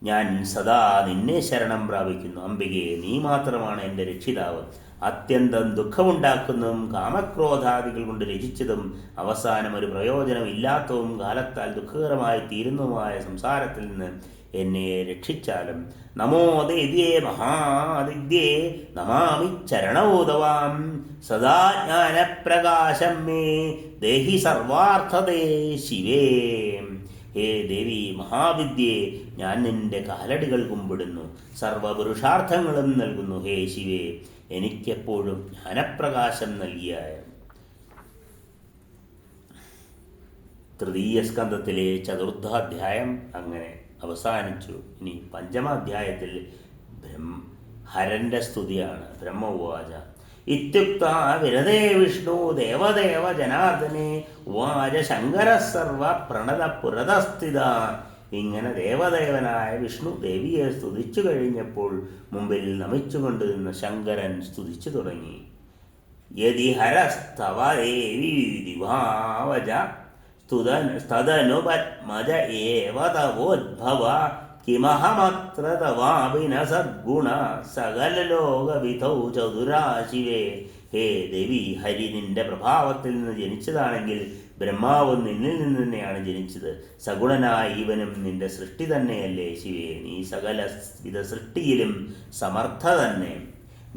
ഞാൻ സദാ നിന്നെ ശരണം പ്രാപിക്കുന്നു. അംബികേ, നീ മാത്രമാണ് എൻ്റെ രക്ഷിതാവ്. അത്യന്തം ദുഃഖമുണ്ടാക്കുന്നതും കാമക്രോധാദികൾ കൊണ്ട് രചിച്ചതും അവസാനം ഒരു പ്രയോജനമില്ലാത്തതും കാലത്താൽ ദുഃഖകരമായി തീരുന്നതുമായ സംസാരത്തിൽ നിന്ന് എന്നെ രക്ഷിച്ചാലും. നമോ ദേവ്യേ മഹാദിഗ്ധ്യേ നമാമി ചരണോദവാം സദാ ജ്ഞാനപ്രകാശം മേ ദേഹി സർവാർത്ഥതേ ശിവേ. ഹേ ദേവി മഹാവിദ്യേ, ഞാൻ നിന്റെ കാലടികൾ കുമ്പിടുന്നു, സർവപുരുഷാർത്ഥങ്ങളും നൽകുന്നു. ഹേ ശിവേ, എനിക്കെപ്പോഴും ജ്ഞാനപ്രകാശം നൽകിയായ. തൃതീയ സ്കന്ധത്തിലെ ചതുർത്ഥാധ്യായം അങ്ങനെ അവസാനിച്ചു. ഇനി പഞ്ചമാധ്യായത്തിൽ ഹരന്റെ സ്തുതിയാണ്. ബ്രഹ്മ ഉവാച ഇത്യുക്താ വിരതേ വിഷ്ണു ദേവദേവ ജനാർദ്ദനെ ഉവാച ശങ്കര സർവ പ്രണത പുരതസ്ഥിത. ഇങ്ങനെ ദേവദേവനായ വിഷ്ണു ദേവിയെ സ്തുതിച്ചു കഴിഞ്ഞപ്പോൾ മുമ്പിൽ നമിച്ചുകൊണ്ട് നിന്ന് ശങ്കരൻ സ്തുതിച്ചു തുടങ്ങി. യതി ഹരസ്തവ ദേവി ദിവാവജ സ്തദനുപത്മജ ഏവ തവോദ്ഭവ കിമഹമത്ര തവാപി ന സദ്ഗുണ സകലലോകവിധൗ ചതുരാശിവേ. ഹേ ദേവി, ഹരി നിന്റെ പ്രഭാവത്തിൽ നിന്ന് ജനിച്ചതാണെങ്കിൽ ബ്രഹ്മാവ് നിന്നിൽ നിന്ന് തന്നെയാണ് ജനിച്ചത്. സഗുണനായ ഇവനും നിന്റെ സൃഷ്ടി തന്നെയല്ലേ ശിവേ. നീ സകലവിധ സൃഷ്ടിയിലും സമർത്ഥ തന്നെ.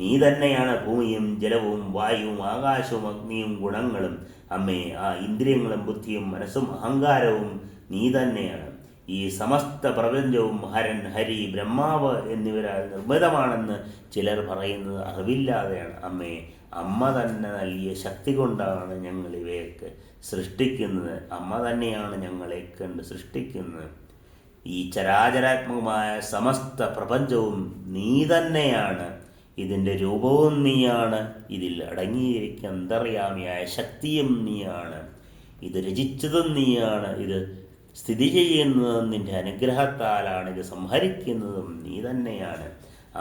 നീ തന്നെയാണ് ഭൂമിയും ജലവും വായുവും ആകാശവും അഗ്നിയും ഗുണങ്ങളും. അമ്മേ, ആ ഇന്ദ്രിയങ്ങളും ബുദ്ധിയും മനസ്സും അഹങ്കാരവും നീ തന്നെയാണ്. ഈ സമസ്ത പ്രപഞ്ചവും ഹരൻ, ഹരി, ബ്രഹ്മാവ് എന്നിവരാൽ നിർമ്മിതമാണെന്ന് ചിലർ പറയുന്നത് അറിവില്ലാതെയാണ്. അമ്മേ, അമ്മ തന്നെ നൽകിയ ശക്തി കൊണ്ടാണ് ഞങ്ങൾ ഇവയൊക്കെ സൃഷ്ടിക്കുന്നത്. അമ്മ തന്നെയാണ് ഞങ്ങളെ കണ്ട് സൃഷ്ടിക്കുന്നത്. ഈ ചരാചരാത്മകമായ സമസ്ത പ്രപഞ്ചവും നീ തന്നെയാണ്. ഇതിൻ്റെ രൂപവും നീയാണ്. ഇതിൽ അടങ്ങിയിരിക്കുന്ന അന്തർയാമിയായ ശക്തിയും നീയാണ്. ഇത് രചിച്ചതും നീയാണ്. ഇത് സ്ഥിതി ചെയ്യുന്നതും നിന്റെ അനുഗ്രഹത്താലാണ്. ഇത് സംഹരിക്കുന്നതും നീ തന്നെയാണ്.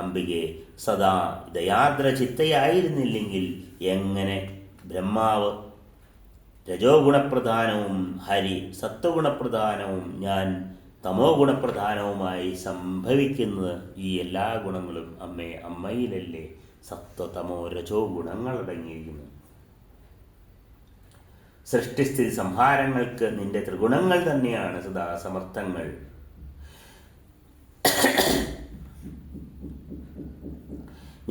അംബികെ, സദാ ദയാദ്ര ചിത്തയായിരുന്നില്ലെങ്കിൽ എങ്ങനെ ബ്രഹ്മാവ് രജോ ഗുണപ്രധാനവും ഹരി സത്വഗുണപ്രധാനവും ഞാൻ തമോ ഗുണപ്രധാനവുമായി സംഭവിക്കുന്നത്? ഈ എല്ലാ ഗുണങ്ങളും അമ്മേ, അമ്മയിലല്ലേ സത്വ തമോ രജോ ഗുണങ്ങൾ അടങ്ങിയിരിക്കുന്നു. സൃഷ്ടിസ്ഥിതി സംഹാരങ്ങൾക്ക് നിന്റെ ത്രിഗുണങ്ങൾ തന്നെയാണ് സദാ സമർത്ഥങ്ങൾ.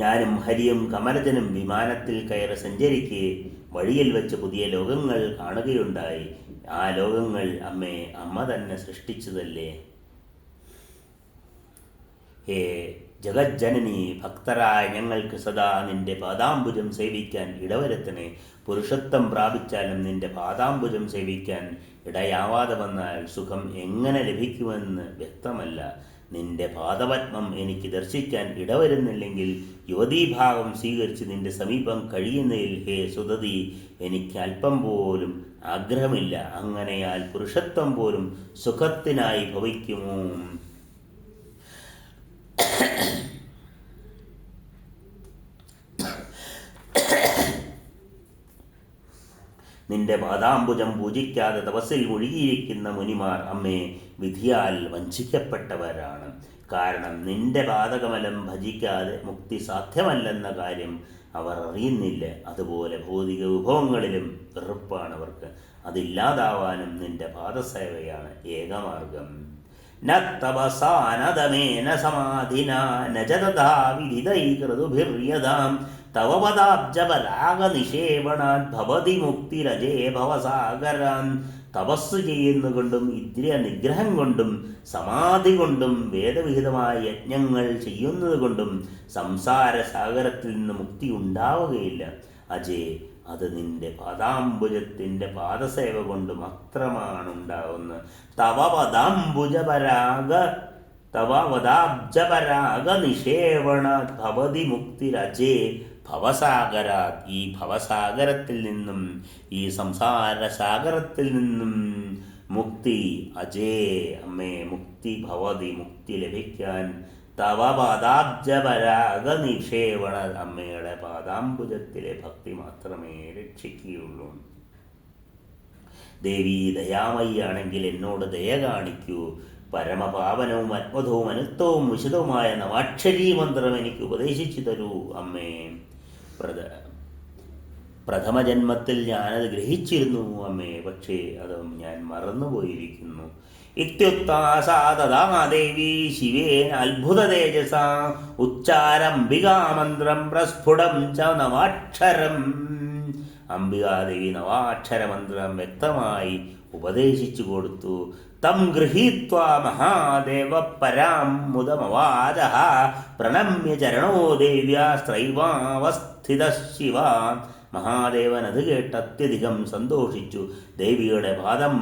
ഞാനും ഹരിയും കമലജനും വിമാനത്തിൽ കയറി സഞ്ചരിക്കെ വഴിയിൽ വെച്ച് പുതിയ ലോകങ്ങൾ കാണുകയുണ്ടായി. ആ ലോകങ്ങൾ അമ്മേ, അമ്മ തന്നെ സൃഷ്ടിച്ചതല്ലേ. ഹേ ജഗജ്ജനനി, ഭക്തരായ ഞങ്ങൾക്ക് സദാ നിന്റെ പാദാംബുജം സേവിക്കാൻ ഇടവരുത്തണേ. പുരുഷത്വം പ്രാപിച്ചാലും നിന്റെ പാദാംബുജം സേവിക്കാൻ ഇടയാവാതെ വന്നാൽ സുഖം എങ്ങനെ ലഭിക്കുമെന്ന് വ്യക്തമല്ല. നിന്റെ പാദപത്മം എനിക്ക് ദർശിക്കാൻ ഇടവരുന്നില്ലെങ്കിൽ യുവതീഭാവം സ്വീകരിച്ച് നിന്റെ സമീപം കഴിയുന്നതിൽ ഹേ സുതതി എനിക്ക് അല്പം പോലും ആഗ്രഹമില്ല. അങ്ങനെയാൽ പുരുഷത്വം പോലും സുഖത്തിനായി ഭവിക്കുമോ? നിന്റെ പാദാംബുജം പൂജിക്കാതെ തപസ്സിൽ മുഴുകിയിരിക്കുന്ന മുനിമാർ അമ്മേ, വിധിയാൽ വഞ്ചിക്കപ്പെട്ടവരാണ്. കാരണം നിന്റെ പാദകമലം ഭജിക്കാതെ മുക്തി സാധ്യമല്ലെന്ന കാര്യം അവർ അറിയുന്നില്ല. അതുപോലെ ഭൗതിക വിഭവങ്ങളിലും വെറുപ്പാണ് അവർക്ക്. അതില്ലാതാവാനും നിന്റെ പാദസേവയാണ് ഏകമാർഗം. ന തപസാനദമേന സമാധിന ന ച തഥാ വിദിതൈകൃതുഭിര്യതാം തവ പദാബ്ജപരാഗനിഷേവണാത് ഭവതി മുക്തിരജേ ഭവസാഗരാൻ. തപസ് ചെയ്യുന്നുകൊണ്ടും ഇന്ദ്രിയ നിഗ്രഹം കൊണ്ടും സമാധി കൊണ്ടും വേദവിഹിതമായ യജ്ഞങ്ങൾ ചെയ്യുന്നത് കൊണ്ടും സംസാര സാഗരത്തിൽ നിന്ന് മുക്തി ഉണ്ടാവുകയില്ല. അജേ, അത് നിന്റെ പാദാംബുജത്തിൻ്റെ പാദസേവ കൊണ്ട് മാത്രമാണ് ഉണ്ടാവുന്നത്. തവ പദാബ്ജപരാഗ നിഷേവണ ഭവതി മുക്തിരജേ ഭവസാഗരാത്. ഈ ഭവസാഗരത്തിൽ നിന്നും, ഈ സംസാര സാഗരത്തിൽ നിന്നും മുക്തി അജേ അമ്മേ, മുക്തി ഭവതി, മുക്തി ലഭിക്കാൻ തവ പാദാബ്ജപരാഗ നിഷേവണ അമ്മയുടെ പാദാംബുജത്തിലെ ഭക്തി മാത്രമേ രക്ഷിക്കുകയുള്ളൂ. ദേവി ദയാമയ്യാണെങ്കിൽ എന്നോട് ദയ കാണിക്കൂ. പരമപാവനവും അത്ഭുതവും അനന്തവും വിശദവുമായ നവാക്ഷരീ മന്ത്രം എനിക്ക് ഉപദേശിച്ചു തരൂ അമ്മേ. പ്രഥമ ജന്മത്തിൽ ഞാനത് ഗ്രഹിച്ചിരുന്നു അമ്മേ, പക്ഷേ അത് ഞാൻ മറന്നുപോയിരിക്കുന്നു. ഇത്യുക്താ സാ തഥാ ദേവി ശിവേന അത്ഭുത തേജസ ഉച്ചാരംബികാമന്ത്രം പ്രസ്ഫുടം ച നവാക്ഷരം. അംബികാദേവി നവാക്ഷരമന്ത്രം വ്യക്തമായി ഉപദേശിച്ചു കൊടുത്തു. തം ഗൃഹീത്വാ മഹാദേവ പരാം മുദമവാചഃ പ്രണമ്യ ചരണോ ദേവ്യാ സ്ത്രൈവാവസ്ഥിത ശിവ. മഹാദേവൻ അത് കേട്ട് അത്യധികം സന്തോഷിച്ചു. ദേവിയുടെ പാദം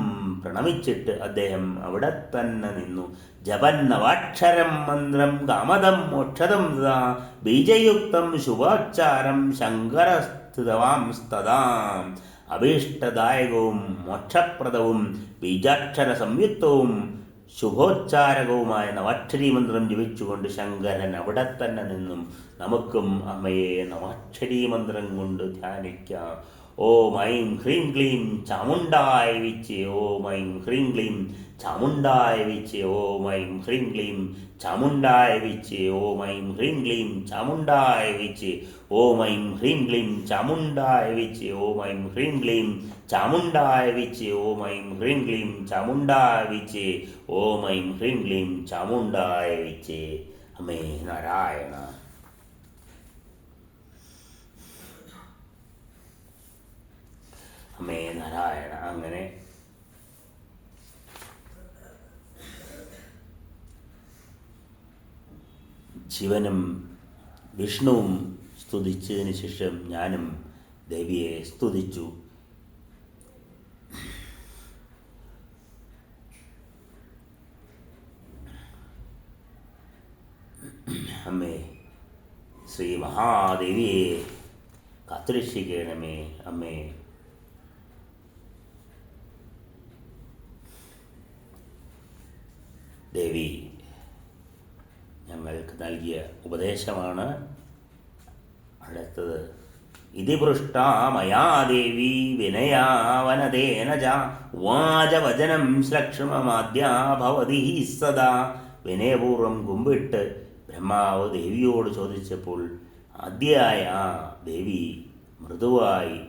പ്രണമിച്ചിട്ട് അദ്ദേഹം അവിടെ തന്നെ നിന്നു. ജപന്നവാക്ഷരം മന്ത്രം കാമദം മോക്ഷദം തഥാ ബീജയുക്തം ശുഭാച്ചാരം ശങ്കരസ്ഥിതവാംസ്തദാം. അഭീഷ്ടദായകവും മോക്ഷപ്രദവും ബീജാക്ഷര സംയുക്തവും ശുഭോച്ചാരകവുമായ നവാക്ഷരി മന്ത്രം ജപിച്ചുകൊണ്ട് ശങ്കരൻ അവിടെ തന്നെ നിന്നും. നമുക്കും അമ്മയെ നവാക്ഷരി മന്ത്രം കൊണ്ട് ധ്യാനിക്കാം. ഓം ഐം ഹ്രീം ക്ലീം ചാമുണ്ടായ വിച്ച്. ഓം ഐം ഹ്രീം ക്ലീം ചാമുണ്ടായ വിച്ച്. ഓം ഐം ഹ്രീം ക്ലീം ചാമുണ്ടായ വിച്ച്. ഓം ഐം ഹ്രീം ക്ലീം ചാമുണ്ടായ വിച്ച്. ഓം ഐം ഹ്രീം ക്ലീം ചാമുണ്ടായ വിച്ച്. ഓം ഐം ഹ്രീം ക്ലീം ചാമുണ്ടായ വിച്ച്. ഓം ഐം ഹ്രീം ക്ലീം ചാമുണ്ടായ വിച്ച്. ഓം ഐം ഹ്രീം ക്ലീം ചാമുണ്ടായ വിച്ച്. അമ്മേ നാരായണ. അമ്മേ നാരായണ. അങ്ങനെ ശിവനും വിഷ്ണുവും സ്തുതിച്ചതിന് ശേഷം ഞാനും ദേവിയെ സ്തുതിച്ചു. അമ്മേ ശ്രീ മഹാദേവിയെ കാത്തുരക്ഷിക്കണമേ. അമ്മേ ദേവി ഞങ്ങൾക്ക് നൽകിയ ഉപദേശമാണ് അടുത്തത്. ഇതിപൃഷ്ടാ മയാ ദേവി വിനയാവനതേന ച വാചവചനം ശ്ലക്ഷ്മമാദ്യാ ഭവതി സദാ. വിനയപൂർവം കുമ്പിട്ട് ബ്രഹ്മാവ് ദേവിയോട് ചോദിച്ചപ്പോൾ ആദ്യയായ ആ ദേവി മൃദുവായി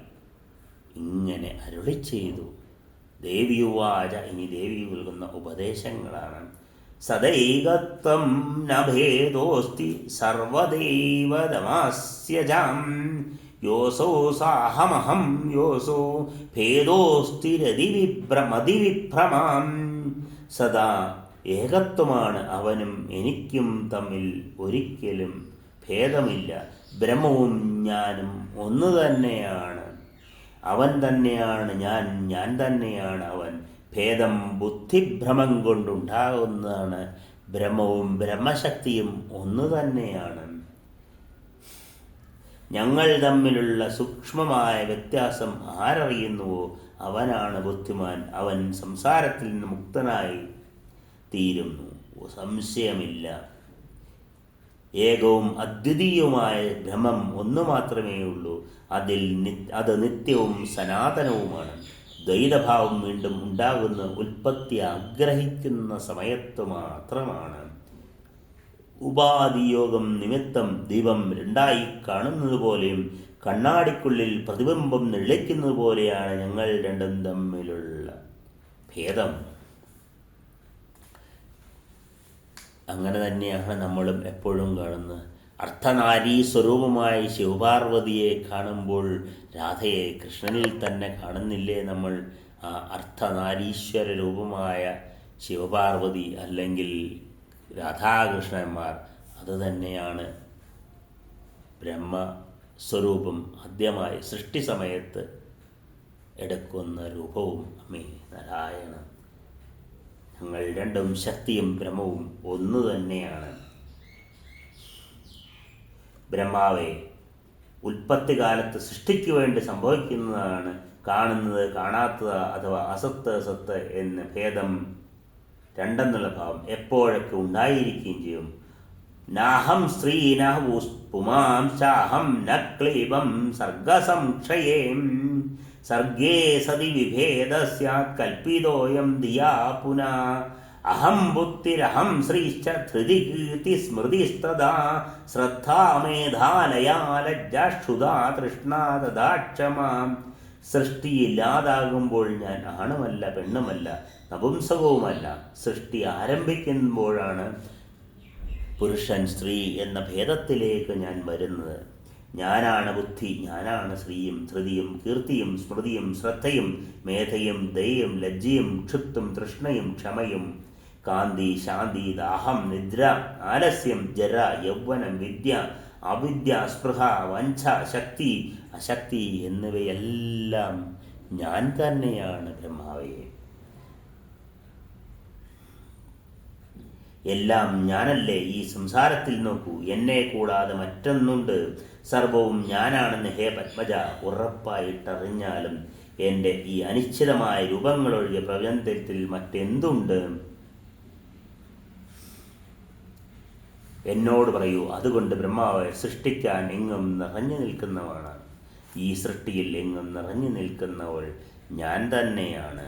ഇങ്ങനെ അരുളി ചെയ്തു. ദേവിയുവാച. ഇനി ദേവി നൽകുന്ന ഉപദേശങ്ങളാണ്. സദൈകത്വം നഭേദോസ്തി സർവദൈവതമാസ്യജാം. യോസോ സാഹമഹം യോസോ ഭേദോസ്തിരതിവിഭ്രമതിവിഭ്രമാം. സദാ ഏകത്വമാണ് അവനും എനിക്കും തമ്മിൽ ഒരിക്കലും ഭേദമില്ല. ബ്രഹ്മവും ഞാനും ഒന്നു തന്നെയാണ്. അവൻ തന്നെയാണ് ഞാൻ, ഞാൻ തന്നെയാണ് അവൻ. ഭേദം ബുദ്ധിഭ്രമം കൊണ്ടുണ്ടാകുന്നതാണ്. ബ്രഹ്മവും ബ്രഹ്മശക്തിയും ഒന്നു തന്നെയാണ്. ഞങ്ങൾ തമ്മിലുള്ള സൂക്ഷ്മമായ വ്യത്യാസം ആരറിയുന്നുവോ അവനാണ് ബുദ്ധിമാൻ. അവൻ സംസാരത്തിൽ നിന്ന് മുക്തനായി തീരുന്നു, സംശയമില്ല. ഏകവും അദ്വിതീയവുമായ ബ്രഹ്മം ഒന്നു മാത്രമേ ഉള്ളൂ. അത് നിത്യവും സനാതനവുമാണ്. ദ്വൈതഭാവം വീണ്ടും ഉണ്ടാകുന്ന ഉൽപ്പത്തി ആഗ്രഹിക്കുന്ന സമയത്ത് മാത്രമാണ്. ഉപാധിയോഗം നിമിത്തം ദീപം രണ്ടായി കാണുന്നത് പോലെയും കണ്ണാടിക്കുള്ളിൽ പ്രതിബിംബം നിഴലിക്കുന്നത് പോലെയാണ് ഞങ്ങൾ രണ്ടും തമ്മിലുള്ള ഭേദം. അങ്ങനെ തന്നെയാണ് നമ്മളും എപ്പോഴും കാണുന്നത്. അർദ്ധനാരീ സ്വരൂപമായ ശിവപാർവതിയെ കാണുമ്പോൾ രാധയെ കൃഷ്ണനിൽ തന്നെ കാണുന്നില്ലേ നമ്മൾ? ആ അർദ്ധനാരീശ്വര രൂപമായ ശിവപാർവതി അല്ലെങ്കിൽ രാധാകൃഷ്ണന്മാർ അതുതന്നെയാണ് ബ്രഹ്മസ്വരൂപം. ആദ്യമായി സൃഷ്ടി സമയത്ത് എടുക്കുന്ന രൂപവും അമ്മേ നാരായണ. ഞങ്ങൾ രണ്ടും ശക്തിയും ബ്രഹ്മവും ഒന്നു തന്നെയാണ്. ബ്രഹ്മാവെ ഉൽപ്പത്തി കാലത്ത് സൃഷ്ടിക്ക് വേണ്ടി സംഭവിക്കുന്നതാണ്. കാണുന്നത് കാണാത്തത് അഥവാ അസത്ത് സത്ത് എന്ന ഭേദം രണ്ടെന്നുള്ള ഭാവം എപ്പോഴൊക്കെ ഉണ്ടായിരിക്കുകയും ചെയ്യും. നാഹം സ്ത്രീ പുമാം ചാഹം ന ക്ലീബം സർഗസംക്ഷയേ സർഗേ സതി വിഭേദസ്യ കൽപ്പിതോയം ദിയാ പുനാ. അഹം ബുദ്ധിരഹം ശ്രീശ്ച ധൃതി കീർത്തി സ്മൃതിസ്തദാ ശ്രദ്ധാ മേധാലയാ ലജ്ജാക്ഷുതാ തൃഷ്ണാ തഥാ ക്ഷമാം. സൃഷ്ടിയില്ലാതാകുമ്പോൾ ഞാൻ ആണുമല്ല പെണ്ണുമല്ല നപുംസകവുമല്ല. സൃഷ്ടി ആരംഭിക്കുമ്പോഴാണ് പുരുഷൻ സ്ത്രീ എന്ന ഭേദത്തിലേക്ക് ഞാൻ വരുന്നത്. ഞാനാണ് ബുദ്ധി, ഞാനാണ് ശ്രീയും ധൃതിയും കീർത്തിയും സ്മൃതിയും ശ്രദ്ധയും മേധയും ദയയും ലജ്ജയും ക്ഷുത്തും തൃഷ്ണയും ക്ഷമയും കാന്തി ശാന്തി ദാഹം നിദ്ര ആലസ്യം ജര യൗവനം വിദ്യ അവിദ്യ, സ്പൃഹ, വഞ്ച, ശക്തി, അശക്തി എന്നിവയെല്ലാം ഞാൻ തന്നെയാണ് ബ്രഹ്മാവേ. എല്ലാം ഞാനല്ലേ. ഈ സംസാരത്തിൽ നോക്കൂ, എന്നെ കൂടാതെ മറ്റൊന്നുണ്ട്? സർവവും ഞാനാണെന്ന് ഹേ പത്മജ ഉറപ്പായിട്ടറിഞ്ഞാലും എൻ്റെ ഈ അനിശ്ചിതമായ രൂപങ്ങളൊഴികെ പ്രപഞ്ചത്തിൽ മറ്റെന്തുണ്ട്? എന്നോട് പറയൂ. അതുകൊണ്ട് ബ്രഹ്മാവ് സൃഷ്ടിക്കാൻ എങ്ങും നിറഞ്ഞു നിൽക്കുന്നവനാണ്. ഈ സൃഷ്ടിയിൽ എങ്ങും നിറഞ്ഞു നിൽക്കുന്നവൾ ഞാൻ തന്നെയാണ്.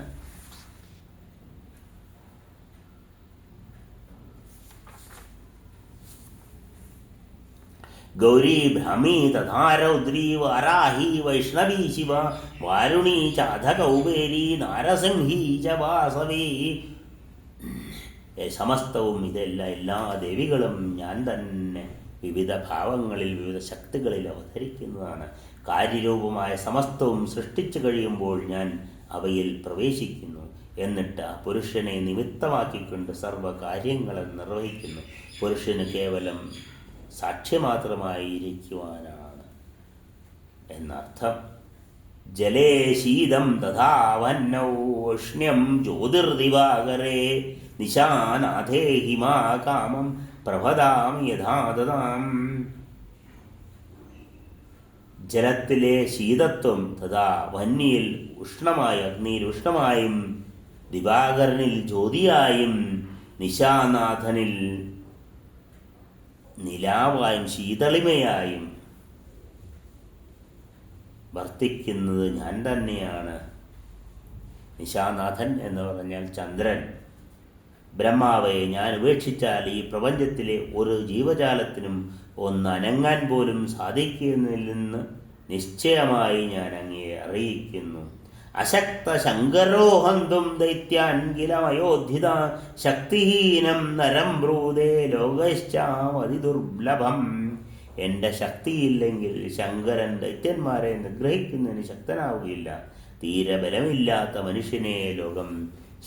ഗൗരി, ഭ്രമി, തഥാ രൗദ്രി, വാരാഹി, വൈഷ്ണവി, ശിവ, വാരുണി, ചാധ, കൗബേരി, നാരസിംഹി ച വാസവി. സമസ്തവും എല്ലാ ദേവികളും ഞാൻ തന്നെ വിവിധ ഭാവങ്ങളിൽ വിവിധ ശക്തികളിൽ അവതരിക്കുന്നതാണ്. കാര്യരൂപമായ സമസ്തവും സൃഷ്ടിച്ചു കഴിയുമ്പോൾ ഞാൻ അവയിൽ പ്രവേശിക്കുന്നു. എന്നിട്ട് ആ പുരുഷനെ നിമിത്തമാക്കിക്കൊണ്ട് സർവകാര്യങ്ങളും നിർവഹിക്കുന്നു. പുരുഷന് കേവലം സാക്ഷി മാത്രമായിരിക്കുവാനാണ് എന്നർത്ഥം. ജലേ ശീതം തഥാ വന്നൗ ഉഷ്ണ്യം ജ്യോതിർദിവാകരേ നിശാനാഥേ ഹിമാ കാമം പ്രഭതാം യഥാതഥാം. ജലത്തിലെ ശീതത്വം തഥാ വന്യയിൽ ഉഷ്ണമായി, അഗ്നിയിൽ ഉഷ്ണമായും, ദിവാകരനിൽ ജ്യോതിയായും, നിശാനാഥനിൽ നിലാവായും ശീതളിമയായും വർത്തിക്കുന്നത് ഞാൻ തന്നെയാണ്. നിശാനാഥൻ എന്ന് പറഞ്ഞാൽ ചന്ദ്രൻ. ബ്രഹ്മാവെ ഞാൻ ഉപേക്ഷിച്ചാൽ ഈ പ്രപഞ്ചത്തിലെ ഒരു ജീവജാലത്തിനും ഒന്നനങ്ങാൻ പോലും സാധിക്കുന്നില്ലെന്ന് നിശ്ചയമായി ഞാൻ അങ്ങയെ അറിയിക്കുന്നു. അശക്ത ശങ്കരോ ഹന്തും ദൈത്യാൻ കിലമയോദ്ധിത ശക്തിഹീനം നരം ബ്രൂതേ ലോകശ്ചാമതിദുർലഭം. എൻ്റെ ശക്തിയില്ലെങ്കിൽ ശങ്കരൻ ദൈത്യന്മാരെ നിഗ്രഹിക്കുന്നതിന് ശക്തനാവുകയില്ല. തീരെ ബലമില്ലാത്ത മനുഷ്യനെ ലോകം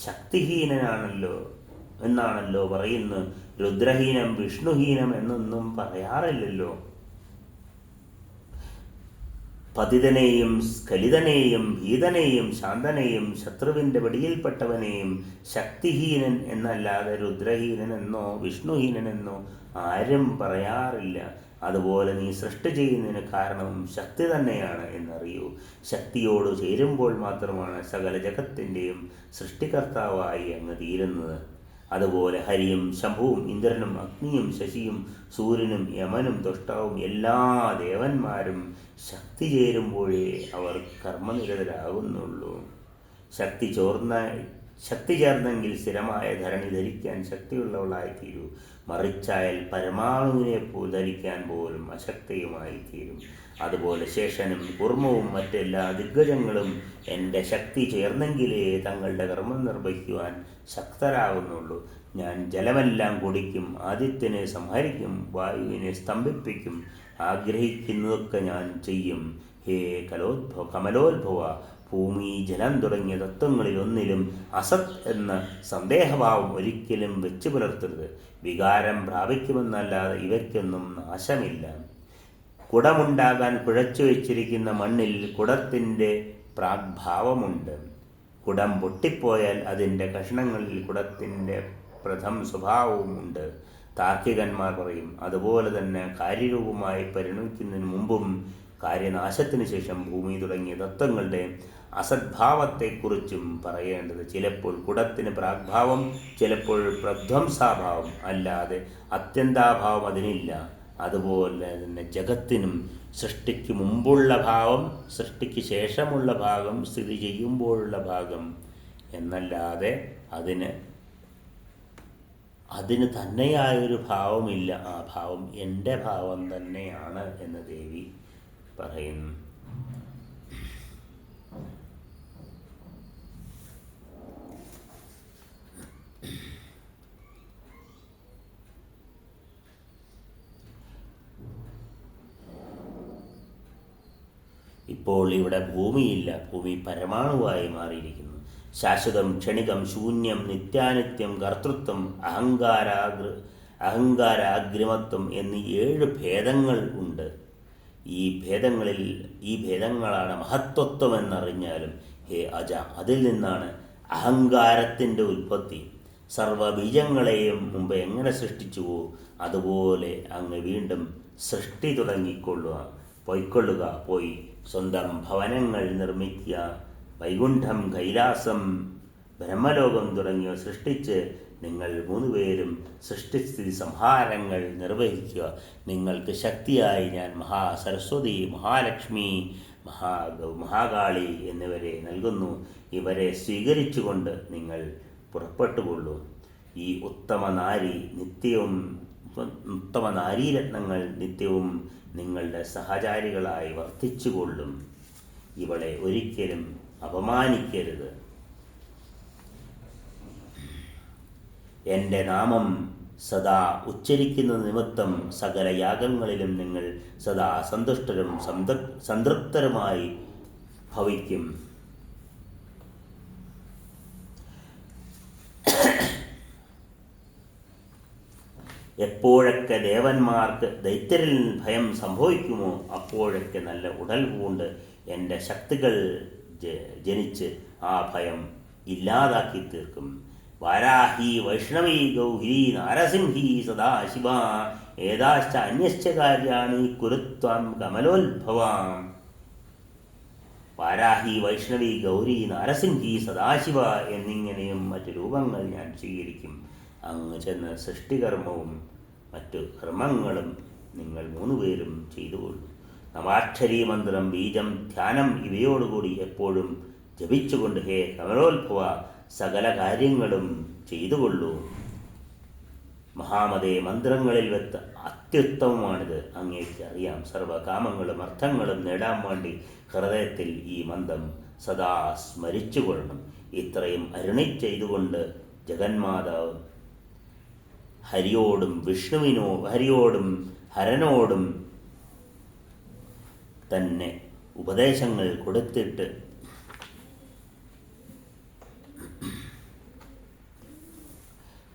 ശക്തിഹീനനാണല്ലോ എന്നാണല്ലോ പറയുന്നു. രുദ്രഹീനം വിഷ്ണുഹീനം എന്നൊന്നും പറയാറില്ലല്ലോ. പതിതനെയും സ്ഖലിതനെയും ഭീതനെയും ശാന്തനെയും ശത്രുവിൻ്റെ വെടിയിൽപ്പെട്ടവനെയും ശക്തിഹീനൻ എന്നല്ലാതെ രുദ്രഹീനൻ എന്നോ വിഷ്ണുഹീനൻ എന്നോ ആരും പറയാറില്ല. അതുപോലെ നീ സൃഷ്ടി ചെയ്യുന്നതിന് കാരണവും ശക്തി തന്നെയാണ് എന്നറിയൂ. ശക്തിയോട് ചേരുമ്പോൾ മാത്രമാണ് സകല ജഗത്തിൻ്റെയും സൃഷ്ടികർത്താവായി അങ്ങ് തീരുന്നത്. അതുപോലെ ഹരിയും ശംഭുവും ഇന്ദ്രനും അഗ്നിയും ശശിയും സൂര്യനും യമനും തുഷ്ടാവും എല്ലാ ദേവന്മാരും ശക്തി ചേരുമ്പോഴേ അവർ കർമ്മനിരതരാകുന്നുള്ളൂ. ശക്തി ചേർന്നെങ്കിൽ സ്ഥിരമായ ധരണി ധരിക്കാൻ ശക്തിയുള്ളവളായിത്തീരൂ. മറിച്ചായാൽ പരമാണുവിനെ ധരിക്കാൻ പോലും അശക്തിയുമായി തീരും. അതുപോലെ ശേഷനും കുർമ്മവും മറ്റെല്ലാ ദിഗ്ഗജങ്ങളും എൻ്റെ ശക്തി ചേർന്നെങ്കിലേ തങ്ങളുടെ കർമ്മം നിർവഹിക്കുവാൻ ശക്തരാകുന്നുള്ളൂ. ഞാൻ ജലമെല്ലാം കുടിക്കും, ആദിത്യനെ സംഹരിക്കും, വായുവിനെ സ്തംഭിപ്പിക്കും, ആഗ്രഹിക്കുന്നതൊക്കെ ഞാൻ ചെയ്യും. ഹേ കമലോത്ഭവ, ഭൂമി, ജലം തുടങ്ങിയ തത്വങ്ങളിൽ ഒന്നിലും അസത് എന്ന സന്ദേഹഭാവം ഒരിക്കലും വെച്ചു പുലർത്തരുത്. വികാരം പ്രാപിക്കുമെന്നല്ലാതെ ഇവയ്ക്കൊന്നും നാശമില്ല. കുടമുണ്ടാകാൻ കുഴച്ചു വെച്ചിരിക്കുന്ന മണ്ണിൽ കുടത്തിൻ്റെ പ്രാഗ്ഭാവമുണ്ട്. കുടം പൊട്ടിപ്പോയാൽ അതിൻ്റെ കഷണങ്ങളിൽ കുടത്തിൻ്റെ പ്രഥമ സ്വഭാവവുമുണ്ട്. താർക്കികന്മാർ പറയും. അതുപോലെ തന്നെ കാര്യരൂപമായി പരിണമിക്കുന്നതിന് മുമ്പും കാര്യനാശത്തിന് ശേഷം ഭൂമി തുടങ്ങിയ തത്വങ്ങളുടെ അസദ്ഭാവത്തെക്കുറിച്ചും പറയേണ്ടത്. ചിലപ്പോൾ കുടത്തിന് പ്രാഗ്ഭാവം, ചിലപ്പോൾ പ്രധ്വംസാഭാവം, അല്ലാതെ അത്യന്താഭാവം അതിനില്ല. അതുപോലെ തന്നെ ജഗത്തിനും സൃഷ്ടിക്ക് മുമ്പുള്ള ഭാവം, സൃഷ്ടിക്ക് ശേഷമുള്ള ഭാഗം, സ്ഥിതി ചെയ്യുമ്പോഴുള്ള ഭാഗം എന്നല്ലാതെ അതിന് തന്നെയായൊരു ഭാവമില്ല. ആ ഭാവം എൻ്റെ ഭാവം തന്നെയാണ് എന്ന് ദേവി പറയുന്നു. ഇപ്പോൾ ഇവിടെ ഭൂമിയില്ല. ഭൂമി പരമാണുവായി മാറിയിരിക്കുന്നു. ശാശ്വതം, ക്ഷണികം, ശൂന്യം, നിത്യാനിത്യം, കർത്തൃത്വം, അഹങ്കാര, അഗ്രിമത്വം എന്നീ 7 ഭേദങ്ങൾ ഉണ്ട്. ഈ ഭേദങ്ങളാണ് മഹത്വത്വം എന്നറിഞ്ഞാലും ഹേ അജ, അതിൽ നിന്നാണ് അഹങ്കാരത്തിൻ്റെ ഉൽപ്പത്തി. സർവബീജങ്ങളെയും മുമ്പ് എങ്ങനെ സൃഷ്ടിച്ചുവോ അതുപോലെ അങ്ങ് വീണ്ടും സൃഷ്ടി പൊയ്ക്കൊള്ളുക. പോയി സ്വന്തം ഭവനങ്ങൾ നിർമ്മിക്കുക. വൈകുണ്ഠം, കൈലാസം, ബ്രഹ്മലോകം തുടങ്ങിയവ സൃഷ്ടിച്ച് നിങ്ങൾ 3 പേരും സൃഷ്ടിസ്ഥിതി സംഹാരങ്ങൾ നിർവഹിക്കുക. നിങ്ങൾക്ക് ശക്തിയായി ഞാൻ മഹാസരസ്വതി, മഹാലക്ഷ്മി, മഹാകാളി എന്നിവരെ നൽകുന്നു. ഇവരെ സ്വീകരിച്ചുകൊണ്ട് നിങ്ങൾ പുറപ്പെട്ടുകൊള്ളൂ. ഈ ഉത്തമ നാരീരത്നങ്ങൾ നിത്യവും നിങ്ങളുടെ സഹചാരികളായി വർത്തിച്ചുകൊള്ളും. ഇവളെ ഒരിക്കലും അപമാനിക്കരുത്. എൻ്റെ നാമം സദാ ഉച്ചരിക്കുന്ന നിമിത്തം സകല യാഗങ്ങളിലും നിങ്ങൾ സദാ സന്തുഷ്ടരും സംതൃപ്തരുമായി ഭവിക്കും. എപ്പോഴൊക്കെ ദേവന്മാർക്ക് ദൈത്യരിൽ ഭയം സംഭവിക്കുമോ അപ്പോഴൊക്കെ നല്ല ഉടൽ പൂണ്ട് എൻ്റെ ശക്തികൾ ജനിച്ച് ആ ഭയം ഇല്ലാതാക്കി തീർക്കും. വാരാഹി, വൈഷ്ണവി, ഗൗരി, നാരസിംഹി, സദാശിവ ഏതാശ്ച അന്യശ്ച കാര്യാണി കുരുത്വം കമലോത്ഭവാം. വാരാഹി, വൈഷ്ണവി, ഗൗരി, നാരസിംഹി, സദാശിവ എന്നിങ്ങനെയും മറ്റു രൂപങ്ങൾ ഞാൻ സ്വീകരിക്കും. അങ്ങ് ചെന്ന് സൃഷ്ടികർമ്മവും മറ്റു കർമ്മങ്ങളും നിങ്ങൾ 3 പേരും ചെയ്തുകൊള്ളൂ. നവാക്ഷരീ മന്ത്രം, ബീജം, ധ്യാനം ഇവയോടുകൂടി എപ്പോഴും ജപിച്ചുകൊണ്ട് ഹേ കമലോത്ഭവ സകല കാര്യങ്ങളും ചെയ്തുകൊള്ളൂ. മഹാമതേ, മന്ത്രങ്ങളിൽ വെത്ത് അത്യുത്തമമാണിത്. അങ്ങേക്ക് അറിയാം. സർവകാമങ്ങളും അർത്ഥങ്ങളും നേടാൻ വേണ്ടി ഹൃദയത്തിൽ ഈ മന്ത്രം സദാ സ്മരിച്ചുകൊള്ളണം. ഇത്രയും അരുണി ചെയ്തുകൊണ്ട് ജഗന്മാതാവ് ഹരിയോടും ഹരനോടും തന്നെ ഉപദേശങ്ങൾ കൊടുത്തിട്ട്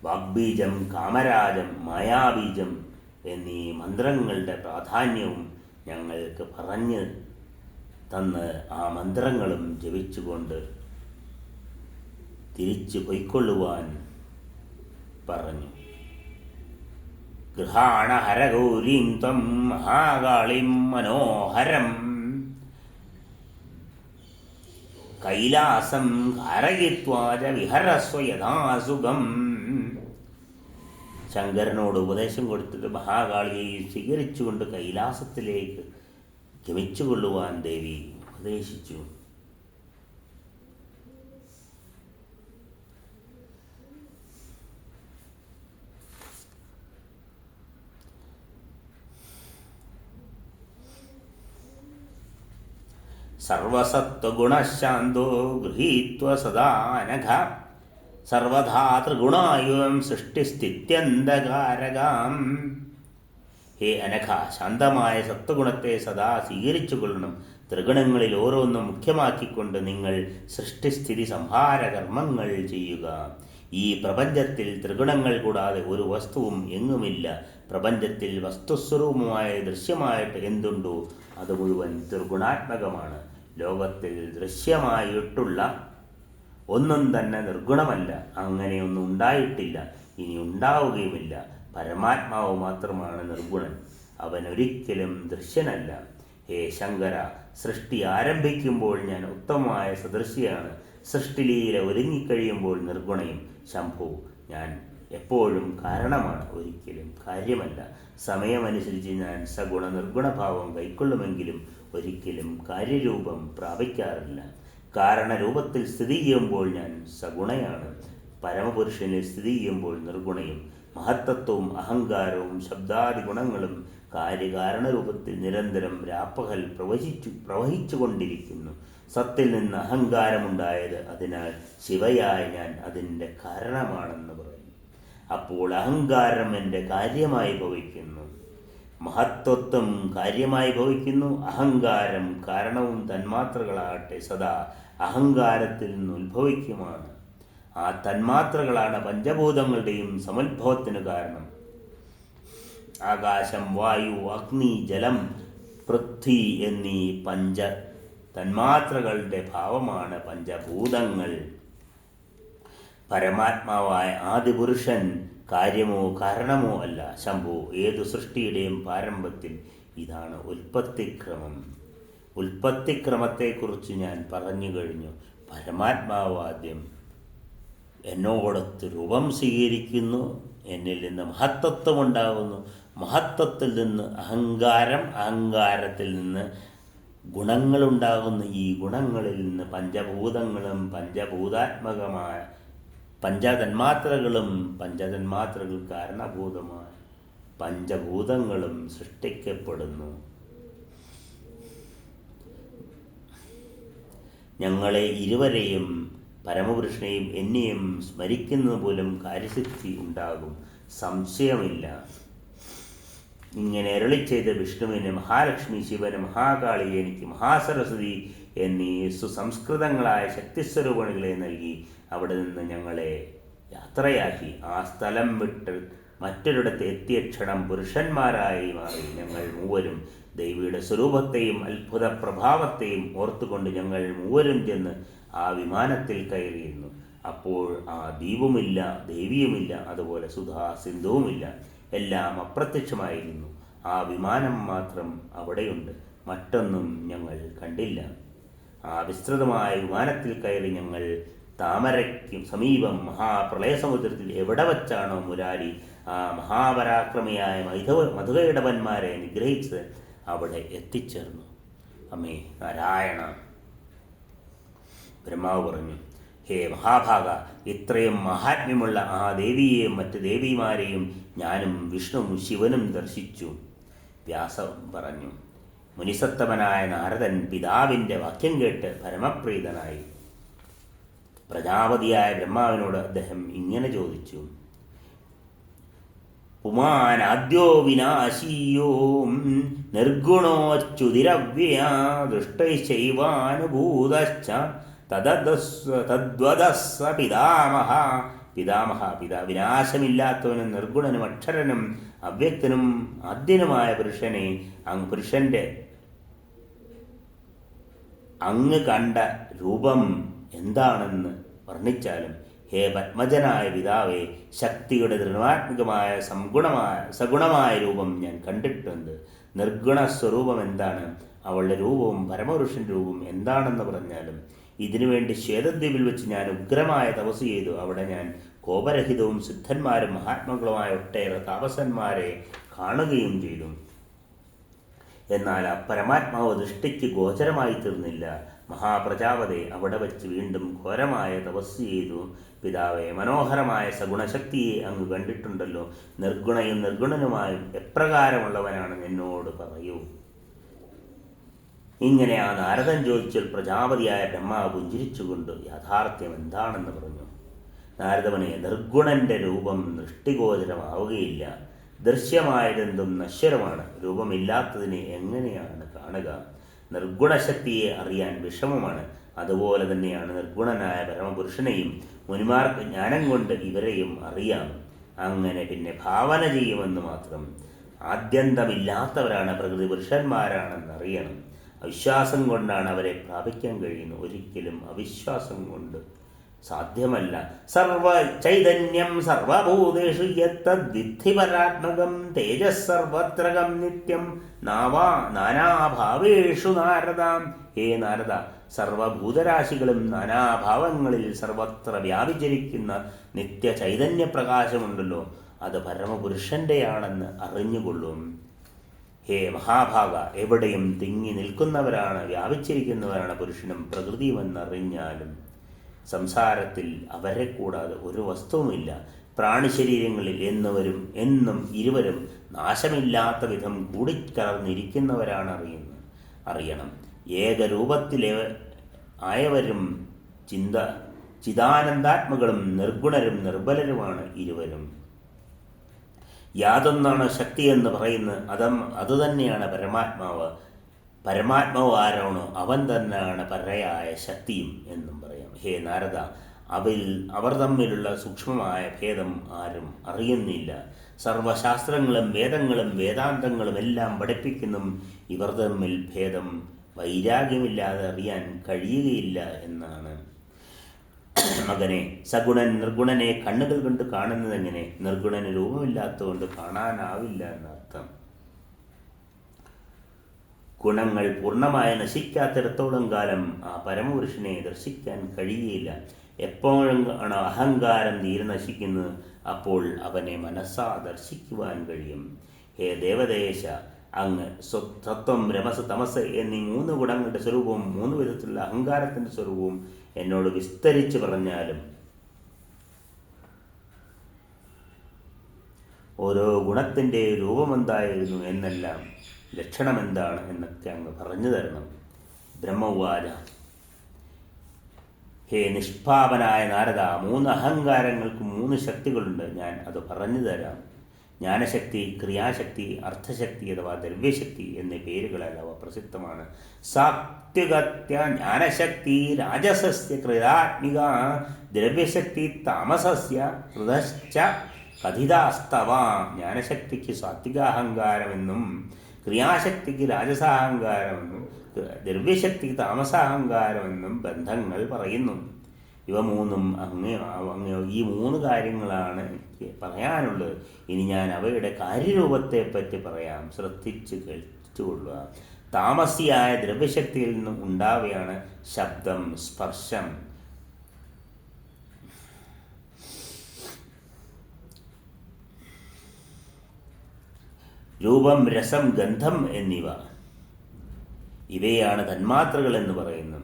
വാഗ്ബീജം, കാമരാജം, മായാബീജം എന്നീ മന്ത്രങ്ങളുടെ പ്രാധാന്യവും ഞങ്ങൾക്ക് പറഞ്ഞു തന്ന് ആ മന്ത്രങ്ങളും ജപിച്ചുകൊണ്ട് തിരിച്ചു പൊയ്ക്കൊള്ളുവാൻ പറഞ്ഞു. ഗൃഹാണ ഹരഗൗരീം ത്വം മഹാകാളിം മനോഹരം കൈലാസം ഹാരയിത്വാച വിഹരസ്വ യഥാസുഖം. ശങ്കരനോട് ഉപദേശം കൊടുത്തിട്ട് മഹാകാളിയെ സ്വീകരിച്ചുകൊണ്ട് കൈലാസത്തിലേക്ക് ഗമിച്ചുകൊള്ളുവാൻ ദേവി ഉപദേശിച്ചു. സർവസത്വഗുണശാന്തോ ഗൃഹീത്വ സദാ അനഘ സർവധാ ത്രിഗുണായുധം സൃഷ്ടിസ്ഥിത്യന്തകാരകാം. ഹേ അനഘ, ശാന്തമായ സത്വഗുണത്തെ സദാ സ്വീകരിച്ചു കൊള്ളണം. ത്രിഗുണങ്ങളിൽ ഓരോന്നും മുഖ്യമാക്കിക്കൊണ്ട് നിങ്ങൾ സൃഷ്ടിസ്ഥിതി സംഹാര കർമ്മങ്ങൾ ചെയ്യുക. ഈ പ്രപഞ്ചത്തിൽ ത്രിഗുണങ്ങൾ കൂടാതെ ഒരു വസ്തുവും എങ്ങുമില്ല. പ്രപഞ്ചത്തിൽ വസ്തുസ്വരൂപമായ ദൃശ്യമായിട്ട് എന്തുണ്ടോ അത് മുഴുവൻ ത്രിഗുണാത്മകമാണ്. ലോകത്തിൽ ദൃശ്യമായിട്ടുള്ള ഒന്നും തന്നെ നിർഗുണമല്ല. അങ്ങനെയൊന്നും ഉണ്ടായിട്ടില്ല, ഇനി ഉണ്ടാവുകയുമില്ല. പരമാത്മാവ് മാത്രമാണ് നിർഗുണൻ. അവനൊരിക്കലും ദൃശ്യനല്ല. ഹേ ശങ്കര, സൃഷ്ടി ആരംഭിക്കുമ്പോൾ ഞാൻ ഉത്തമമായ സദൃശ്യാണ്. സൃഷ്ടിലീല ഒരുങ്ങിക്കഴിയുമ്പോൾ നിർഗുണയും. ശംഭു, ഞാൻ എപ്പോഴും കാരണമാണ്, ഒരിക്കലും കാര്യമല്ല. സമയമനുസരിച്ച് ഞാൻ സഗുണ നിർഗുണഭാവം കൈക്കൊള്ളുമെങ്കിലും ഒരിക്കലും കാര്യരൂപം പ്രാപിക്കാറില്ല. കാരണരൂപത്തിൽ സ്ഥിതി ചെയ്യുമ്പോൾ ഞാൻ സഗുണയാണ്. പരമപുരുഷനിൽ സ്ഥിതി ചെയ്യുമ്പോൾ നിർഗുണയും. മഹത്തത്വവും അഹങ്കാരവും ശബ്ദാദി ഗുണങ്ങളും കാര്യകാരണരൂപത്തിൽ നിരന്തരം രാപ്പകൽ പ്രവഹിച്ചു കൊണ്ടിരിക്കുന്നു. സത്തിൽ നിന്ന് അഹങ്കാരമുണ്ടായത്, അതിനാൽ ശിവയായ ഞാൻ അതിൻ്റെ കാരണമാണെന്ന് പറയുന്നു. അപ്പോൾ അഹങ്കാരം എൻ്റെ കാര്യമായി ഭവിക്കുന്നു, മഹത്വത്വം കാര്യമായി ഭവിക്കുന്നു. അഹങ്കാരം കാരണവും തന്മാത്രകളാകട്ടെ സദാ അഹങ്കാരത്തിൽ നിന്ന് ഉത്ഭവിക്കുമാണ്. ആ തന്മാത്രകളാണ് പഞ്ചഭൂതങ്ങളുടെയും സമുദ്ഭവത്തിന് കാരണം. ആകാശം, വായു, അഗ്നി, ജലം, പൃഥ്വി എന്നീ പഞ്ച തന്മാത്രകളുടെ ഭാവമാണ് പഞ്ചഭൂതങ്ങൾ. പരമാത്മാവായ ആദിപുരുഷൻ കാര്യമോ കാരണമോ അല്ല. ശംഭു, ഏതു സൃഷ്ടിയുടെയും പാരമ്പര്യത്തിൽ ഇതാണ് ഉൽപ്പത്തിക്രമം. ഉൽപ്പത്തിക്രമത്തെക്കുറിച്ച് ഞാൻ പറഞ്ഞു കഴിഞ്ഞു. പരമാത്മാവ് ആദ്യം എന്നോടൊത്ത് രൂപം സ്വീകരിക്കുന്നു, എന്നിൽ നിന്ന് മഹത്തത്വം ഉണ്ടാകുന്നു, മഹത്വത്തിൽ നിന്ന് അഹങ്കാരം, അഹങ്കാരത്തിൽ നിന്ന് ഗുണങ്ങളുണ്ടാകുന്നു. ഈ ഗുണങ്ങളിൽ നിന്ന് പഞ്ചഭൂതങ്ങളും പഞ്ചഭൂതാത്മകമായ പഞ്ചതന്മാത്രകളും പഞ്ചതന്മാത്രകൾ കാരണഭൂതമായ പഞ്ചഭൂതങ്ങളും സൃഷ്ടിക്കപ്പെടുന്നു. ഞങ്ങളെ ഇരുവരെയും, പരമപുരുഷനെയും എന്നെയും സ്മരിക്കുന്നത് പോലും കാര്യസിദ്ധി ഉണ്ടാകും, സംശയമില്ല. ഇങ്ങനെ അരുളി ചെയ്ത വിഷ്ണുവിന് മഹാലക്ഷ്മി, ശിവന് മഹാകാളി, എനിക്ക് മഹാസരസ്വതി എന്നീ സുസംസ്കൃതങ്ങളായ ശക്തിസ്വരൂപണികളെ നൽകി അവിടെ നിന്ന് ഞങ്ങളെ യാത്രയാക്കി. ആ സ്ഥലം വിട്ട് മറ്റൊരിടത്ത് എത്തിയ ക്ഷണം പുരുഷന്മാരായി മാറി. ഞങ്ങൾ മൂവരും ദേവിയുടെ സ്വരൂപത്തെയും അത്ഭുത പ്രഭാവത്തെയും ഓർത്തുകൊണ്ട് ഞങ്ങൾ മൂവരും ചെന്ന് ആ വിമാനത്തിൽ കയറിയിരുന്നു. അപ്പോൾ ആ ദ്വീപുമില്ല, ദേവിയുമില്ല, അതുപോലെ സുധാ സിന്ധുവുമില്ല. എല്ലാം അപ്രത്യക്ഷമായിരുന്നു. ആ വിമാനം മാത്രം അവിടെയുണ്ട്, മറ്റൊന്നും ഞങ്ങൾ കണ്ടില്ല. ആ വിസ്തൃതമായ വിമാനത്തിൽ കയറി ഞങ്ങൾ താമരയ്ക്ക് സമീപം മഹാപ്രളയസമുദ്രത്തിൽ എവിടെ വച്ചാണോ മുരാരി ആ മഹാപരാക്രമിയായ മധുകൈടവന്മാരെ നിഗ്രഹിച്ചത് അവിടെ എത്തിച്ചേർന്നു. അമ്മേ നാരായണ. ബ്രഹ്മാവ് പറഞ്ഞു, ഹേ മഹാഭാഗ, ഇത്രയും മഹാത്മ്യമുള്ള ആ ദേവിയെയും മറ്റ് ദേവിമാരെയും ഞാനും വിഷ്ണുവും ശിവനും ദർശിച്ചു. വ്യാസൻ പറഞ്ഞു, മുനിസത്തമനായ നാരദൻ പിതാവിൻ്റെ വാക്യം കേട്ട് പരമപ്രീതനായി. പ്രജാപതിയായ ബ്രഹ്മാവിനോട് അദ്ദേഹം ഇങ്ങനെ ചോദിച്ചു, പുമാനാദ്യോ വിനാശീയോ നിർഗുണോച്യുതിരവ്യയാ ദൃഷ്ടൈശൈവാനുഭൂതശ്ച തദ്വദസ്സ പിതാമഹ. വിനാശമില്ലാത്തവനും നിർഗുണനും അക്ഷരനും അവ്യക്തനും ആദ്യനുമായ പുരുഷന്റെ അങ്ങ് കണ്ട രൂപം എന്താണെന്ന് വർണ്ണിച്ചാലും, ഹേ പത്മജനായ പിതാവേ, ശക്തിയുടെ ധൃണാത്മകമായ സഗുണമായ രൂപം ഞാൻ കണ്ടിട്ടുണ്ട്. നിർഗുണ സ്വരൂപം എന്താണ്, അവളുടെ രൂപവും പരമപുരുഷൻ്റെ രൂപവും എന്താണെന്ന് പറഞ്ഞാലും, ഇതിനുവേണ്ടി ശ്വേതദ്വീപിൽ വെച്ച് ഞാൻ ഉഗ്രമായ തപസ് ചെയ്തു. അവിടെ ഞാൻ കോപരഹിതവും സിദ്ധന്മാരും മഹാത്മാക്കളുമായ ഒട്ടേറെ താപസന്മാരെ കാണുകയും ചെയ്തു. എന്നാൽ ആ പരമാത്മാവ് ദൃഷ്ടിക്ക് ഗോചരമായി തീർന്നില്ല. മഹാപ്രജാപതി അവിടെ വച്ച് വീണ്ടും ഘോരമായ തപസ് ചെയ്തു. പിതാവേ, മനോഹരമായ സഗുണശക്തിയെ അങ്ങ് കണ്ടിട്ടുണ്ടല്ലോ. നിർഗുണയും നിർഗുണനുമായും എപ്രകാരമുള്ളവനാണ് എന്നോട് പറയൂ. ഇങ്ങനെ ആ നാരദൻ ചോദിച്ചാൽ പ്രജാപതിയായ ബ്രഹ്മാവ് പുഞ്ചിരിച്ചുകൊണ്ട് യാഥാർത്ഥ്യം എന്താണെന്ന് പറഞ്ഞു. നാരദവനെ, നിർഗുണന്റെ രൂപം ദൃഷ്ടിഗോചരമാവുകയില്ല. ദൃശ്യമായതെന്തും നശ്വരമാണ്. രൂപമില്ലാത്തതിനെ എങ്ങനെയാണ് കാണുക? നിർഗുണശക്തിയെ അറിയാൻ വിഷമമാണ്. അതുപോലെ തന്നെയാണ് നിർഗുണനായ പരമപുരുഷനെയും മുനിമാർക്ക് ജ്ഞാനം കൊണ്ട് ഇവരെയും അറിയാം. അങ്ങനെ പിന്നെ ഭാവന ചെയ്യുമെന്ന് മാത്രം. ആദ്യന്തമില്ലാത്തവരാണ് പ്രകൃതി പുരുഷന്മാരാണെന്ന് അറിയണം. അവിശ്വാസം കൊണ്ടാണ് അവരെ പ്രാപിക്കാൻ കഴിയുന്നത്, ഒരിക്കലും അവിശ്വാസം കൊണ്ട് സാധ്യമല്ല. സർവ ചൈതന്യം സർവഭൂതേഷു യത്തദ്വിദ്ധി പരാത്മകം തേജസ് സർവത്രകം നിത്യം നാനാഭാവേഷു നാരദാം. ഹേ നാരദ, സർവഭൂതരാശികളും നാനാഭാവങ്ങളിൽ സർവത്ര വ്യാപിച്ചിരിക്കുന്ന നിത്യ ചൈതന്യ പ്രകാശമുണ്ടല്ലോ, അത് പരമപുരുഷന്റെയാണെന്ന് അറിഞ്ഞുകൊള്ളും. ഹേ മഹാഭാഗ, എവിടെയും തിങ്ങി നിൽക്കുന്നവരാണ്, വ്യാപിച്ചിരിക്കുന്നവരാണ് പുരുഷനും പ്രകൃതിയുമെന്നറിഞ്ഞാലും സംസാരത്തിൽ അവരെ കൂടാതെ ഒരു വസ്തുവുമില്ല. പ്രാണിശരീരങ്ങളിൽ എന്നും ഇരുവരും നാശമില്ലാത്ത വിധം കൂടിക്കലർന്നിരിക്കുന്നവരാണ് അറിയണം. ഏകരൂപത്തിലെ ആയവരും ചിദാനന്ദാത്മകളും നിർഗുണരും നിർബലരുമാണ് ഇരുവരും. യാതൊന്നാണ് ശക്തിയെന്ന് പറയുന്നത് അതുതന്നെയാണ് പരമാത്മാവ്. പരമാത്മാവ് ആരാണോ അവൻ തന്നെയാണ് പരയായ ശക്തിയും എന്നും പറയാം. ഹേ നാരദ, അവർ തമ്മിലുള്ള സൂക്ഷ്മമായ ഭേദം ആരും അറിയുന്നില്ല. സർവശാസ്ത്രങ്ങളും വേദങ്ങളും വേദാന്തങ്ങളും എല്ലാം പഠിപ്പിക്കുന്നു. ഇവർ തമ്മിൽ ഭേദം വൈരാഗ്യമില്ലാതെ അറിയാൻ കഴിയുകയില്ല എന്നാണ്. മകനെ, സഗുണൻ നിർഗുണനെ കണ്ണുകൾ കൊണ്ട് കാണുന്നതെങ്ങനെ? നിർഗുണന് രൂപമില്ലാത്തതുകൊണ്ട് കാണാനാവില്ല എന്നർത്ഥം. ഗുണങ്ങൾ പൂർണ്ണമായി നശിക്കാത്തിടത്തോളം കാലം ആ പരമപുരുഷനെ ദർശിക്കാൻ കഴിയുകയില്ല. എപ്പോഴാണ് അഹങ്കാരം തീരെ നശിക്കുന്നത്, അപ്പോൾ അവനെ മനസ്സാ ദർശിക്കുവാൻ കഴിയും. ഹേ ദേവദേശ, അങ്ങ് സത്വം രമസ് തമസ് എന്നീ 3 ഗുണങ്ങളുടെ സ്വരൂപവും 3 വിധത്തിലുള്ള അഹങ്കാരത്തിൻ്റെ സ്വരൂപവും എന്നോട് വിസ്തരിച്ച് പറഞ്ഞാലും ഓരോ ഗുണത്തിൻ്റെ രൂപമെന്തായിരുന്നു എന്നെല്ലാം ലക്ഷണമെന്താണ് എന്നൊക്കെ അങ്ങ് പറഞ്ഞു തരണം. ബ്രഹ്മവാച, ഹേ നിഷ്പാപനായ നാരദ, 3 അഹങ്കാരങ്ങൾക്ക് 3 ശക്തികളുണ്ട്. ഞാൻ അത് പറഞ്ഞു തരാം. ജ്ഞാനശക്തി, ക്രിയാശക്തി, അർത്ഥശക്തി അഥവാ ദ്രവ്യശക്തി എന്നീ പേരുകളാൽ അവ പ്രസിദ്ധമാണ്. സാത്വികത്യ ജ്ഞാനശക്തി രാജസസ്യ കൃതാത്മിക, ദ്രവ്യശക്തി താമസസ്യ കൃതശ്ച കഥിതാസ്തവ. ജ്ഞാനശക്തിക്ക് സാത്വികാഹങ്കാരമെന്നും ക്രിയാശക്തിക്ക് രാജസാഹങ്കാരമെന്നും ദ്രവ്യശക്തിക്ക് താമസാഹങ്കാരമെന്നും ബന്ധങ്ങൾ പറയുന്നു. ഇവ 3 അങ്ങയോ ഈ 3 കാര്യങ്ങളാണ് എനിക്ക് പറയാനുള്ളത്. ഇനി ഞാൻ അവയുടെ കാര്യരൂപത്തെപ്പറ്റി പറയാം. ശ്രദ്ധിച്ച് കേൾച്ചുകൊള്ളുക. താമസിയായ ദ്രവ്യശക്തിയിൽ നിന്നും ഉണ്ടാവുകയാണ് ശബ്ദം, സ്പർശം, രൂപം, രസം, ഗന്ധം എന്നിവ. ഇവയാണ് തന്മാത്രകൾ എന്ന് പറയുന്നു.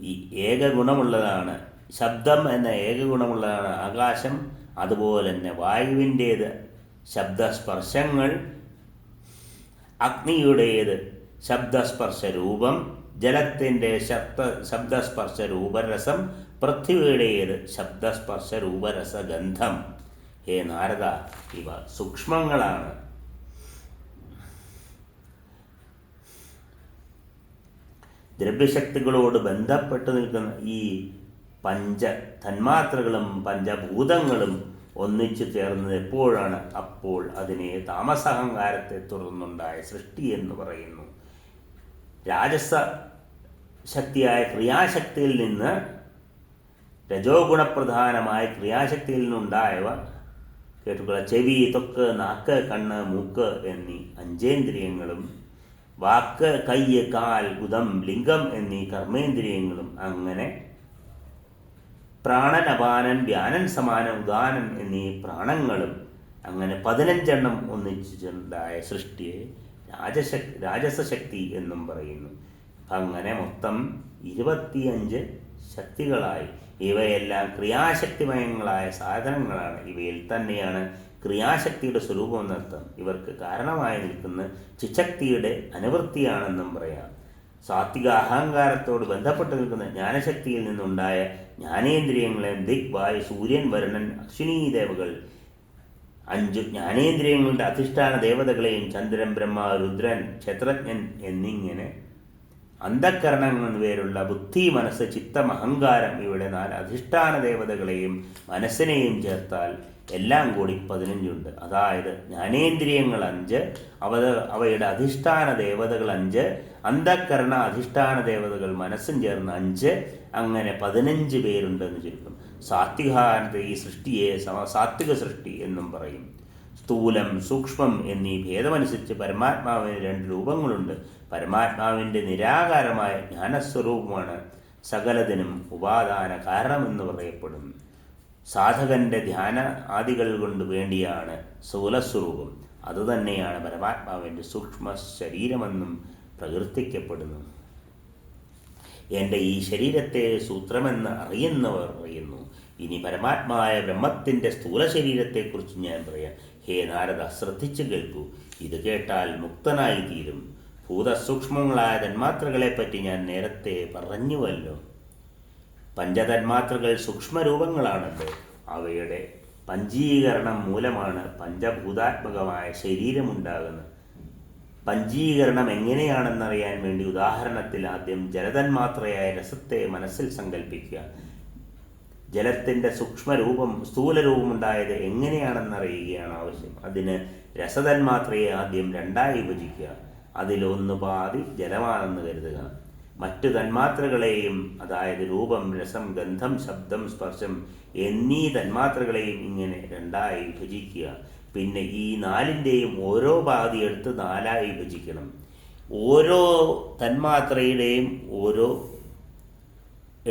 ഈ ഏകഗുണമുള്ളതാണ് ശബ്ദം എന്ന ഏകഗുണമുള്ളതാണ് ആകാശം. അതുപോലെ തന്നെ വായുവിൻ്റേത് ശബ്ദസ്പർശങ്ങൾ, അഗ്നിയുടേത് ശബ്ദസ്പർശ രൂപം, ജലത്തിൻ്റെ ശബ്ദസ്പർശ രൂപരസം, പൃഥ്വിയുടേത് ശബ്ദസ്പർശ രൂപരസഗന്ധം. ഹേ നാരദ, ഇവ സൂക്ഷ്മങ്ങളാണ്. ദ്രവ്യശക്തികളോട് ബന്ധപ്പെട്ട് നിൽക്കുന്ന ഈ തന്മാത്രകളും പഞ്ചഭൂതങ്ങളും ഒന്നിച്ചു ചേർന്നത് എപ്പോഴാണ്? അപ്പോൾ അതിനെ താമസഹങ്കാരത്തെ തുടർന്നുണ്ടായ സൃഷ്ടി എന്ന് പറയുന്നു. രാജസ ശക്തിയായ ക്രിയാശക്തിയിൽ നിന്ന്, രജോ ഗുണപ്രധാനമായ ക്രിയാശക്തിയിൽ നിന്നുണ്ടായവ കേട്ടുകൊള്ള ചെവി, ത്വക്ക്, നാക്ക്, കണ്ണ്, മൂക്ക് എന്നീ 5 ഇന്ദ്രിയങ്ങളും, വാക്ക്, കയ്യ്, കാൽ, ഉദം, ലിംഗം എന്നീ കർമ്മേന്ദ്രിയങ്ങളും, അങ്ങനെ പ്രാണൻ, അപാനൻ, വ്യാനൻ, സമാനൻ, ഉദാനൻ എന്നീ പ്രാണങ്ങളും, അങ്ങനെ 15 ഒന്നിച്ചുണ്ടായ സൃഷ്ടിയെ രാജസശക്തി എന്നും പറയുന്നു. അങ്ങനെ മൊത്തം 25 ശക്തികളായി. ഇവയെല്ലാം ക്രിയാശക്തിമയങ്ങളായ സാധനങ്ങളാണ്. ഇവയിൽ തന്നെയാണ് ക്രിയാശക്തിയുടെ സ്വരൂപം എന്നർത്ഥം. ഇവർക്ക് കാരണമായി നിൽക്കുന്ന ചിശക്തിയുടെ അനുവൃത്തിയാണെന്നും പറയാം. സാത്വിക അഹങ്കാരത്തോട് ബന്ധപ്പെട്ട് നിൽക്കുന്ന ജ്ഞാനശക്തിയിൽ നിന്നുണ്ടായ ജ്ഞാനേന്ദ്രിയങ്ങളെ ദിക്, വായു, സൂര്യൻ, വരുണൻ, അശ്വിനീ ദേവകൾ, 5 ജ്ഞാനേന്ദ്രിയങ്ങളുടെ അധിഷ്ഠാന ദേവതകളെയും ചന്ദ്രൻ, ബ്രഹ്മ, രുദ്രൻ, ക്ഷത്രജ്ഞൻ എന്നിങ്ങനെ അന്ധക്കരണങ്ങൾ എന്നുപേരുള്ള ബുദ്ധി, മനസ്സ്, ചിത്തം, അഹങ്കാരം ഇവിടെ 4 അധിഷ്ഠാന ദേവതകളെയും മനസ്സിനെയും ചേർത്താൽ എല്ലാം കൂടി 15 ഉണ്ട്. അതായത് ജ്ഞാനേന്ദ്രിയങ്ങൾ 5, അവയുടെ അധിഷ്ഠാന ദേവതകൾ 5, അന്ധക്കരണ അധിഷ്ഠാന ദേവതകൾ മനസ്സും ചേർന്ന് 5, അങ്ങനെ 15 പേരുണ്ടെന്ന് ചുരുക്കം. സാത്വികാനത്തെ ഈ സൃഷ്ടിയെ സാത്വിക സൃഷ്ടി എന്നും പറയും. സ്ഥൂലം, സൂക്ഷ്മം എന്നീ ഭേദമനുസരിച്ച് പരമാത്മാവിന് 2 രൂപങ്ങളുണ്ട്. പരമാത്മാവിൻ്റെ നിരാകാരമായ ജ്ഞാനസ്വരൂപമാണ് സകലതിനും ഉപാദാന കാരണമെന്ന് പറയപ്പെടും. സാധകന്റെ ധ്യാന ആദികൾ കൊണ്ട് വേണ്ടിയാണ് സ്ഥൂലസ്വരൂപം. അതുതന്നെയാണ് പരമാത്മാവിൻ്റെ സൂക്ഷ്മ ശരീരമെന്നും പ്രകീർത്തിക്കപ്പെടുന്നു. എൻ്റെ ഈ ശരീരത്തെ സൂത്രമെന്ന് അറിയുന്നവർ അറിയുന്നു. ഇനി പരമാത്മായ ബ്രഹ്മത്തിൻ്റെ സ്ഥൂല ശരീരത്തെക്കുറിച്ച് ഞാൻ പറയാം. ഹേ നാരദ, ശ്രദ്ധിച്ചു കേൾക്കൂ. ഇത് കേട്ടാൽ മുക്തനായി തീരും. ഭൂതസൂക്ഷ്മങ്ങളായ തന്മാത്രകളെപ്പറ്റി ഞാൻ നേരത്തെ പറഞ്ഞുവല്ലോ. പഞ്ചതന്മാത്രകൾ സൂക്ഷ്മരൂപങ്ങളാണല്ലോ. അവയുടെ പഞ്ചീകരണം മൂലമാണ് പഞ്ചഭൂതാത്മകമായ ശരീരമുണ്ടാകുന്നത്. പഞ്ചീകരണം എങ്ങനെയാണെന്നറിയാൻ വേണ്ടി ഉദാഹരണത്തിൽ ആദ്യം ജലതന്മാത്രയായ രസത്തെ മനസ്സിൽ സങ്കല്പിക്കുക. ജലത്തിൻ്റെ സൂക്ഷ്മരൂപം സ്ഥൂലരൂപമുണ്ടായത് എങ്ങനെയാണെന്നറിയുകയാണ് ആവശ്യം. അതിന് രസതന്മാത്രയെ ആദ്യം രണ്ടായി വിഭജിക്കുക. അതിലൊന്ന് പാതി ജലമാണെന്ന് കരുതുക. മറ്റു തന്മാത്രകളെയും, അതായത് രൂപം, രസം, ഗന്ധം, ശബ്ദം, സ്പർശം എന്നീ തന്മാത്രകളെയും ഇങ്ങനെ രണ്ടായി വിഭജിക്കുക. പിന്നെ ഈ നാലിൻ്റെയും ഓരോ പാതി എടുത്ത് നാലായി വിഭജിക്കണം. ഓരോ തന്മാത്രയുടെയും ഓരോ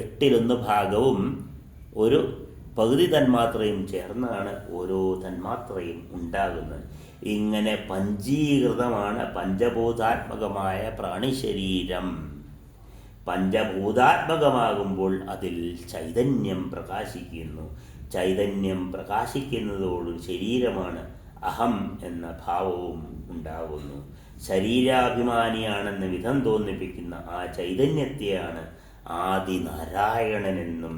8/1 ഭാഗവും ഒരു പകുതി തന്മാത്രയും ചേർന്നാണ് ഓരോ തന്മാത്രയും ഉണ്ടാകുന്നത്. ഇങ്ങനെ പഞ്ചീകൃതമാണ് പഞ്ചഭൂതാത്മകമായ പ്രാണിശരീരം. പഞ്ചഭൂതാത്മകമാകുമ്പോൾ അതിൽ ചൈതന്യം പ്രകാശിക്കുന്നു. ചൈതന്യം പ്രകാശിക്കുന്നതോട് ശരീരമാണ് അഹം എന്ന ഭാവവും ഉണ്ടാകുന്നു. ശരീരാഭിമാനിയാണെന്ന് വിധം തോന്നിപ്പിക്കുന്ന ആ ചൈതന്യത്തെയാണ് ആദിനാരായണനെന്നും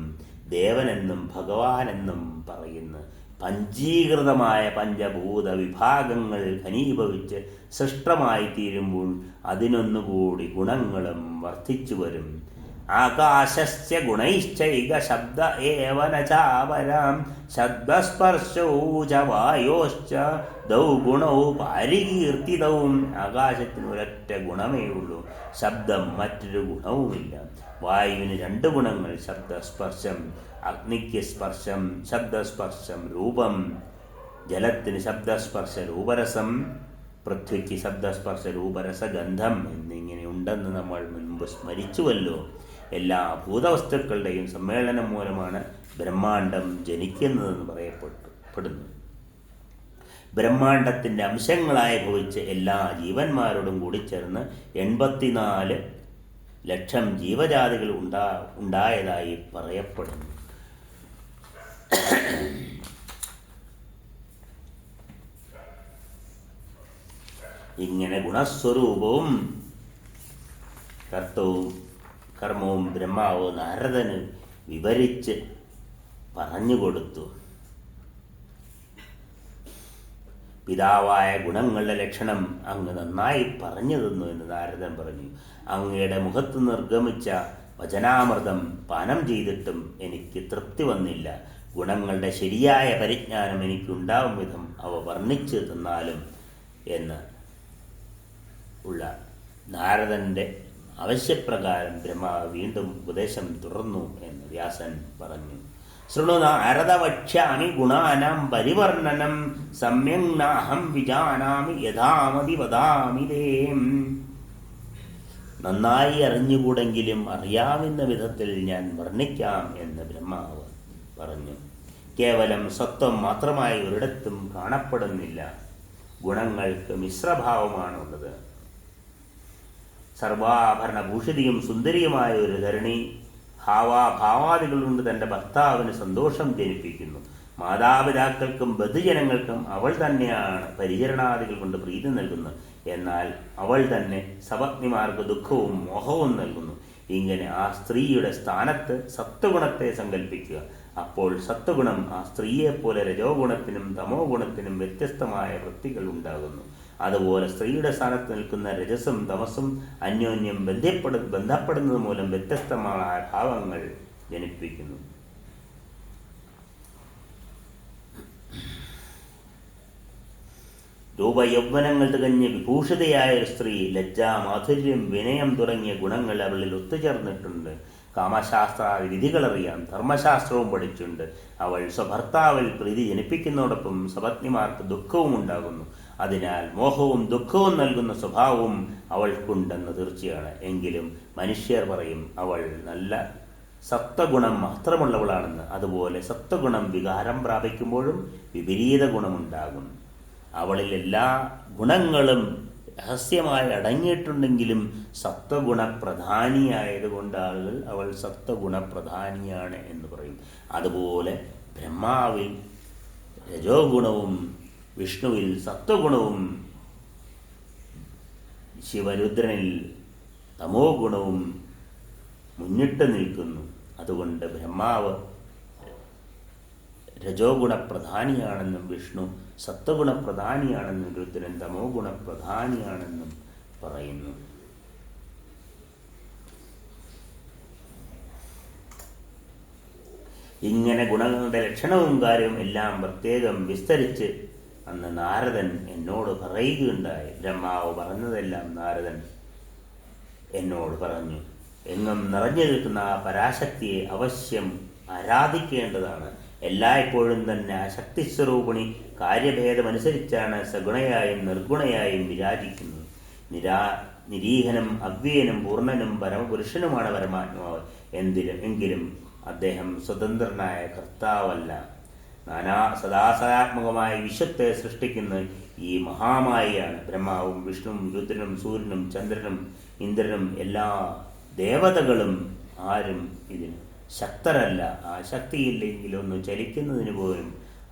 ദേവനെന്നും ഭഗവാനെന്നും പറയുന്നു. പഞ്ചീകൃതമായ പഞ്ചഭൂത വിഭാഗങ്ങൾ ഘനീഭവിച്ച് സൃഷ്ടമായി തീരുമ്പോൾ അതിനൊന്നുകൂടി ഗുണങ്ങളും വർദ്ധിച്ചു വരും. ആകാശസ്യ ഗുണൈശ്ചൈക ശബ്ദ ഏവ ന ചാപരാം ശബ്ദസ്പർശൗ ച വായോശ്ച ദൗ ഗുണൗ പാരികീർത്തിതൗ. ആകാശത്തിന് ഒരൊറ്റ ഗുണമേ ഉള്ളൂ, ശബ്ദം മറ്റൊരു ഗുണവുമില്ല. വായുവിന് 2 ഗുണങ്ങൾ, ശബ്ദസ്പർശം. അഗ്നിക്ക് സ്പർശം, ശബ്ദസ്പർശം, രൂപം. ജലത്തിന് ശബ്ദസ്പർശ രൂപരസം, പൃഥ്വിക്ക് ശബ്ദസ്പർശ രൂപരസ ഗന്ധം എന്നിങ്ങനെ ഉണ്ടെന്ന് നമ്മൾ മുൻപ് സ്മരിച്ചുവല്ലോ. എല്ലാ ഭൂതവസ്തുക്കളുടെയും സമ്മേളനം മൂലമാണ് ബ്രഹ്മാണ്ടം ജനിക്കുന്നതെന്ന് പറയപ്പെടുന്നു. ബ്രഹ്മാണ്ടത്തിൻ്റെ അംശങ്ങളായി ഭവിച്ച് എല്ലാ ജീവന്മാരോടും കൂടി ചേർന്ന് 84 ലക്ഷം ജീവജാതികൾ ഉണ്ടായതായി പറയപ്പെടുന്നു. ഇങ്ങനെ ഗുണസ്വരൂപവും കർമ്മവും ബ്രഹ്മാവ് നാരദന് വിവരിച്ച് പറഞ്ഞുകൊടുത്തു. പിതാവായ ഗുണങ്ങളുടെ ലക്ഷണം അങ്ങ് നന്നായി പറഞ്ഞു തന്നു എന്ന് നാരദൻ പറഞ്ഞു. അങ്ങയുടെ മുഖത്ത് നിർഗമിച്ച വചനാമൃതം പാനം ചെയ്തിട്ടും എനിക്ക് തൃപ്തി വന്നില്ല. ഗുണങ്ങളുടെ ശരിയായ പരിജ്ഞാനം എനിക്കുണ്ടാവും വിധം അവ വർണ്ണിച്ച് തന്നാലും എന്ന് ഉള്ള നാരദൻ്റെ ആവശ്യപ്രകാരം ബ്രഹ്മാവ് വീണ്ടും ഉപദേശം തുടർന്നു എന്ന് വ്യാസൻ പറഞ്ഞു. ശൃണു നാരദവക്ഷ്യാമി ഗുണാനാം പരിവർണ്ണനം സമ്യക് നാഹം വിജാനാമി യഥാമതി വദാമി തേ. നന്നായി അറിഞ്ഞുകൂടെങ്കിലും അറിയാവുന്ന വിധത്തിൽ ഞാൻ വർണ്ണിക്കാം എന്ന് ബ്രഹ്മാവ് പറഞ്ഞു. കേവലം സത്വം മാത്രമായി ഒരിടത്തും കാണപ്പെടുന്നില്ല. ഗുണങ്ങൾക്ക് മിശ്രഭാവമാണുള്ളത്. സർവാഭരണഭൂഷിതയും സുന്ദരിയുമായ ഒരു ധരണി ഭാവാദികൾ കൊണ്ട് തൻ്റെ ഭർത്താവിന് സന്തോഷം ജനിപ്പിക്കുന്നു. മാതാപിതാക്കൾക്കും ബന്ധുജനങ്ങൾക്കും അവൾ തന്നെയാണ് പരിചരണാദികൾ കൊണ്ട് പ്രീതി നൽകുന്നത്. എന്നാൽ അവൾ തന്നെ സപത്നിമാർക്ക് ദുഃഖവും മോഹവും നൽകുന്നു. ഇങ്ങനെ ആ സ്ത്രീയുടെ സ്ഥാനത്ത് സത്വഗുണത്തെ സങ്കല്പിക്കുക. അപ്പോൾ സത്വഗുണം ആ സ്ത്രീയെപ്പോലെ രജോ ഗുണത്തിനും തമോ ഗുണത്തിനും വ്യത്യസ്തമായ വൃത്തികൾ ഉണ്ടാകുന്നു. അതുപോലെ സ്ത്രീയുടെ സ്ഥാനത്ത് നിൽക്കുന്ന രജസും തമസും അന്യോന്യം ബന്ധപ്പെടുന്നത് മൂലം വ്യത്യസ്തമായ ഭാവങ്ങൾ ജനിപ്പിക്കുന്നു. രൂപയൗവനങ്ങൾ തികഞ്ഞ് വിഭൂഷിതയായ ഒരു സ്ത്രീ ലജ്ജ, മാധുര്യം, വിനയം തുടങ്ങിയ ഗുണങ്ങൾ അവളിൽ ഒത്തുചേർന്നിട്ടുണ്ട്. കാമശാസ്ത്ര വിധികളറിയാം, ധർമ്മശാസ്ത്രവും പഠിച്ചുണ്ട്. അവൾ സ്വഭർത്താവിൽ പ്രീതി ജനിപ്പിക്കുന്നതോടൊപ്പം സപത്നിമാർക്ക് ദുഃഖവും ഉണ്ടാകുന്നു. അതിനാൽ മോഹവും ദുഃഖവും നൽകുന്ന സ്വഭാവവും അവൾക്കുണ്ടെന്ന് തീർച്ചയാണ്. എങ്കിലും മനുഷ്യർ പറയും അവൾ നല്ല സത്വഗുണം മാത്രമുള്ളവളാണെന്ന്. അതുപോലെ സത്വഗുണം വികാരം പ്രാപിക്കുമ്പോഴും വിപരീത ഗുണമുണ്ടാകും. അവളിൽ എല്ലാ ഗുണങ്ങളും രഹസ്യമായി അടങ്ങിയിട്ടുണ്ടെങ്കിലും സത്വഗുണപ്രധാനിയായതുകൊണ്ട് ആളുകൾ അവൾ സത്വഗുണപ്രധാനിയാണ് എന്ന് പറയും. അതുപോലെ ബ്രഹ്മാവിൽ രജോ ഗുണവും വിഷ്ണുവിൽ സത്വഗുണവും ശിവരുദ്രനിൽ തമോ ഗുണവും മുന്നിട്ട് നിൽക്കുന്നു. അതുകൊണ്ട് ബ്രഹ്മാവ് രജോ ഗുണപ്രധാനിയാണെന്നും വിഷ്ണു സത്വഗുണപ്രധാനിയാണെന്നും രുദ്രൻ തമോ ഗുണപ്രധാനിയാണെന്നും പറയുന്നു. ഇങ്ങനെ ഗുണങ്ങളുടെ ലക്ഷണവും കാര്യവും എല്ലാം പ്രത്യേകം വിസ്തരിച്ച് അന്ന് നാരദൻ എന്നോട് പറയുകയുണ്ടായി. ബ്രഹ്മാവ് പറഞ്ഞതെല്ലാം നാരദൻ എന്നോട് പറഞ്ഞു. എങ്ങും നിറഞ്ഞു നിൽക്കുന്ന ആ പരാശക്തിയെ അവശ്യം ആരാധിക്കേണ്ടതാണ്. എല്ലായ്പ്പോഴും തന്നെ ആ ശക്തിസ്വരൂപിണി കാര്യഭേദമനുസരിച്ചാണ് സഗുണയായും നിർഗുണയായും വിരാജിക്കുന്നത്. നിരീഹനും അവ്യയനും പൂർണ്ണനും പരമപുരുഷനുമാണ് പരമാത്മാവ്. എങ്കിലും അദ്ദേഹം സ്വതന്ത്രനായ കർത്താവല്ല. സദാസദാത്മകമായ വിശ്വത്തെ സൃഷ്ടിക്കുന്ന ഈ മഹാമായയാണ്. ബ്രഹ്മാവും വിഷ്ണുവും രുദ്രനും സൂര്യനും ചന്ദ്രനും ഇന്ദ്രനും എല്ലാ ദേവതകളും ആരും ഇതിന് ശക്തരല്ല. ആ ശക്തിയില്ലെങ്കിൽ ഒന്ന് ചലിക്കുന്നതിന് പോലും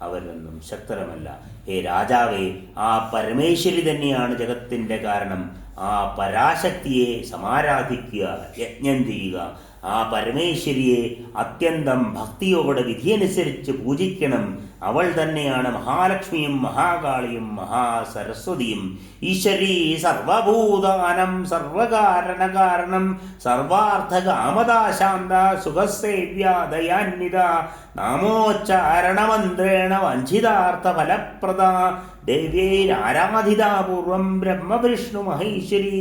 അവരൊന്നും ശക്തരമല്ല. ഹേ രാജാവേ, ആ പരമേശ്വരി തന്നെയാണ് ജഗത്തിൻ്റെ കാരണം. ആ പരാശക്തിയെ സമാരാധിക്കുക, യജ്ഞം ചെയ്യുക. ആ പരമേശ്വരിയെ അത്യന്തം ഭക്തിയോടെ വിധിയനുസരിച്ച് പൂജിക്കണം. അവൾ തന്നെയാണ് മഹാലക്ഷ്മിയും മഹാകാളിയും മഹാസരസ്വതിയും. ഈശ്വരീ സർവഭൂതാനം സർവകാരണകാരണം സർവാർത്ഥകാമദാശാന്ത സുഖസേവ്യ ദയാന്വിത നാമോച്ചാരണമന്ത്രേണ വഞ്ചിതാർത്ഥ ഫലപ്രദ ദേവ്യൈരാരാധിത പൂർവം ബ്രഹ്മവിഷ്ണു മഹേശ്വരി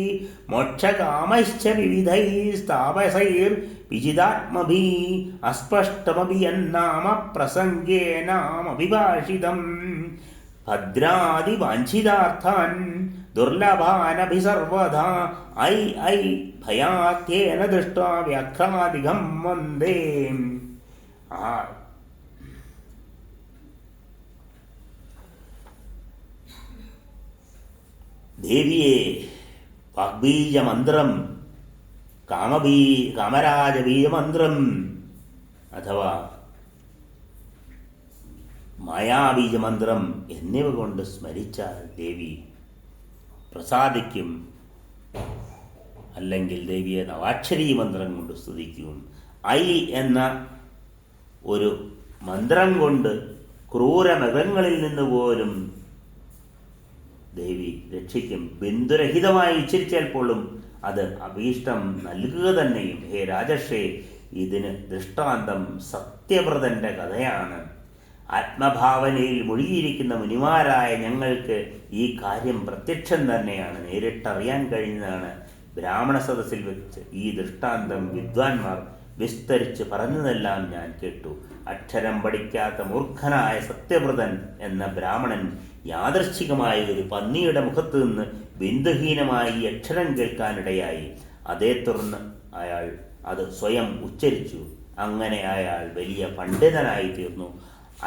മോക്ഷകാമൈശ്ച വിവിധൈസ്താപസൈർ വിജിതാത്മഭി അസ്പഷ്ടമഭി യന്നാമ പ്രസംഗേനാമഭിഭാഷിതം ഭദ്രാദിവാഞ്ചിതാർത്ഥാൻ ദുർലഭാനഭിസർവധാ ഐ ഐ ഭയാത്യേന ദൃഷ്ട്വാ വ്യാഘ്രാദികം വന്ദേ. ദേവിയെ വാഗ്ബീജമന്ത്രം, കാമരാജബീജമന്ത്രം അഥവാ മായാബീജമന്ത്രം എന്നിവ കൊണ്ട് സ്മരിച്ചാൽ ദേവി പ്രസാദിക്കും. അല്ലെങ്കിൽ ദേവിയെ നവാക്ഷരീ മന്ത്രം കൊണ്ട് സ്തുതിക്കും. ഐ എന്ന ഒരു മന്ത്രം കൊണ്ട് ക്രൂരമൃഗങ്ങളിൽ നിന്ന് പോലും ദേവി രക്ഷിക്കും. ബിന്ദുരഹിതമായി ഉച്ചരിച്ചാൽ പോലും അത് അഭീഷ്ടം നൽകുക തന്നെയും. ഹേ രാജർഷേ, ഇതിന് ദൃഷ്ടാന്തം സത്യവ്രതന്റെ കഥയാണ്. ആത്മഭാവനയിൽ മുഴുകിയിരിക്കുന്ന മുനിമാരായ ഞങ്ങൾക്ക് ഈ കാര്യം പ്രത്യക്ഷം തന്നെയാണ്, നേരിട്ടറിയാൻ കഴിഞ്ഞതാണ്. ബ്രാഹ്മണ സദസ്സിൽ വെച്ച് ഈ ദൃഷ്ടാന്തം വിദ്വാൻമാർ വിസ്തരിച്ച് പറഞ്ഞതെല്ലാം ഞാൻ കേട്ടു. അക്ഷരം പഠിക്കാത്ത മൂർഖനായ സത്യവ്രതൻ എന്ന ബ്രാഹ്മണൻ യാദൃശ്ചികമായ ഒരു പന്നിയുടെ മുഖത്ത് നിന്ന് ബിന്ദുഹീനമായി ഈ അക്ഷരം കേൾക്കാനിടയായി. അതേ തുടർന്ന് അയാൾ അത് സ്വയം ഉച്ചരിച്ചു. അങ്ങനെ അയാൾ വലിയ പണ്ഡിതനായി തീർന്നു.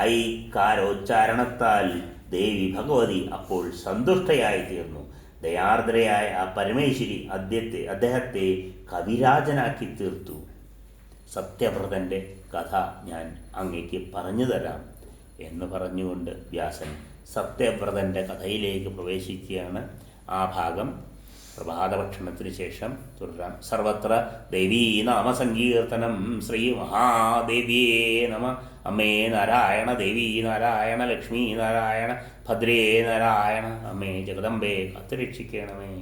ഐകാരോച്ചാരണത്താൽ ദേവി ഭഗവതി അപ്പോൾ സന്തുഷ്ടയായി തീർന്നു. ദയാർദ്രയായ ആ പരമേശ്വരി അദ്ദേഹത്തെ കവിരാജനാക്കി തീർത്തു. സത്യവ്രതന്റെ കഥ ഞാൻ അങ്ങേക്ക് പറഞ്ഞു തരാം എന്ന് പറഞ്ഞുകൊണ്ട് വ്യാസൻ സത്യവ്രതന്റെ കഥയിലേക്ക് പ്രവേശിക്കുകയാണ്. ആ ഭാഗം പ്രഭാതഭക്ഷണത്തിന് ശേഷം തുടരാം. സർവത്ര ദേവീ നാമസങ്കീർത്തനം. ശ്രീ മഹാദേവിയേ നമ. അമ്മേ നാരായണ, ദേവീ നാരായണ, ലക്ഷ്മീ നാരായണ, ഭദ്രേ നാരായണ. അമ്മേ ജഗദംബേ കാത്തുരക്ഷിക്കണമേ.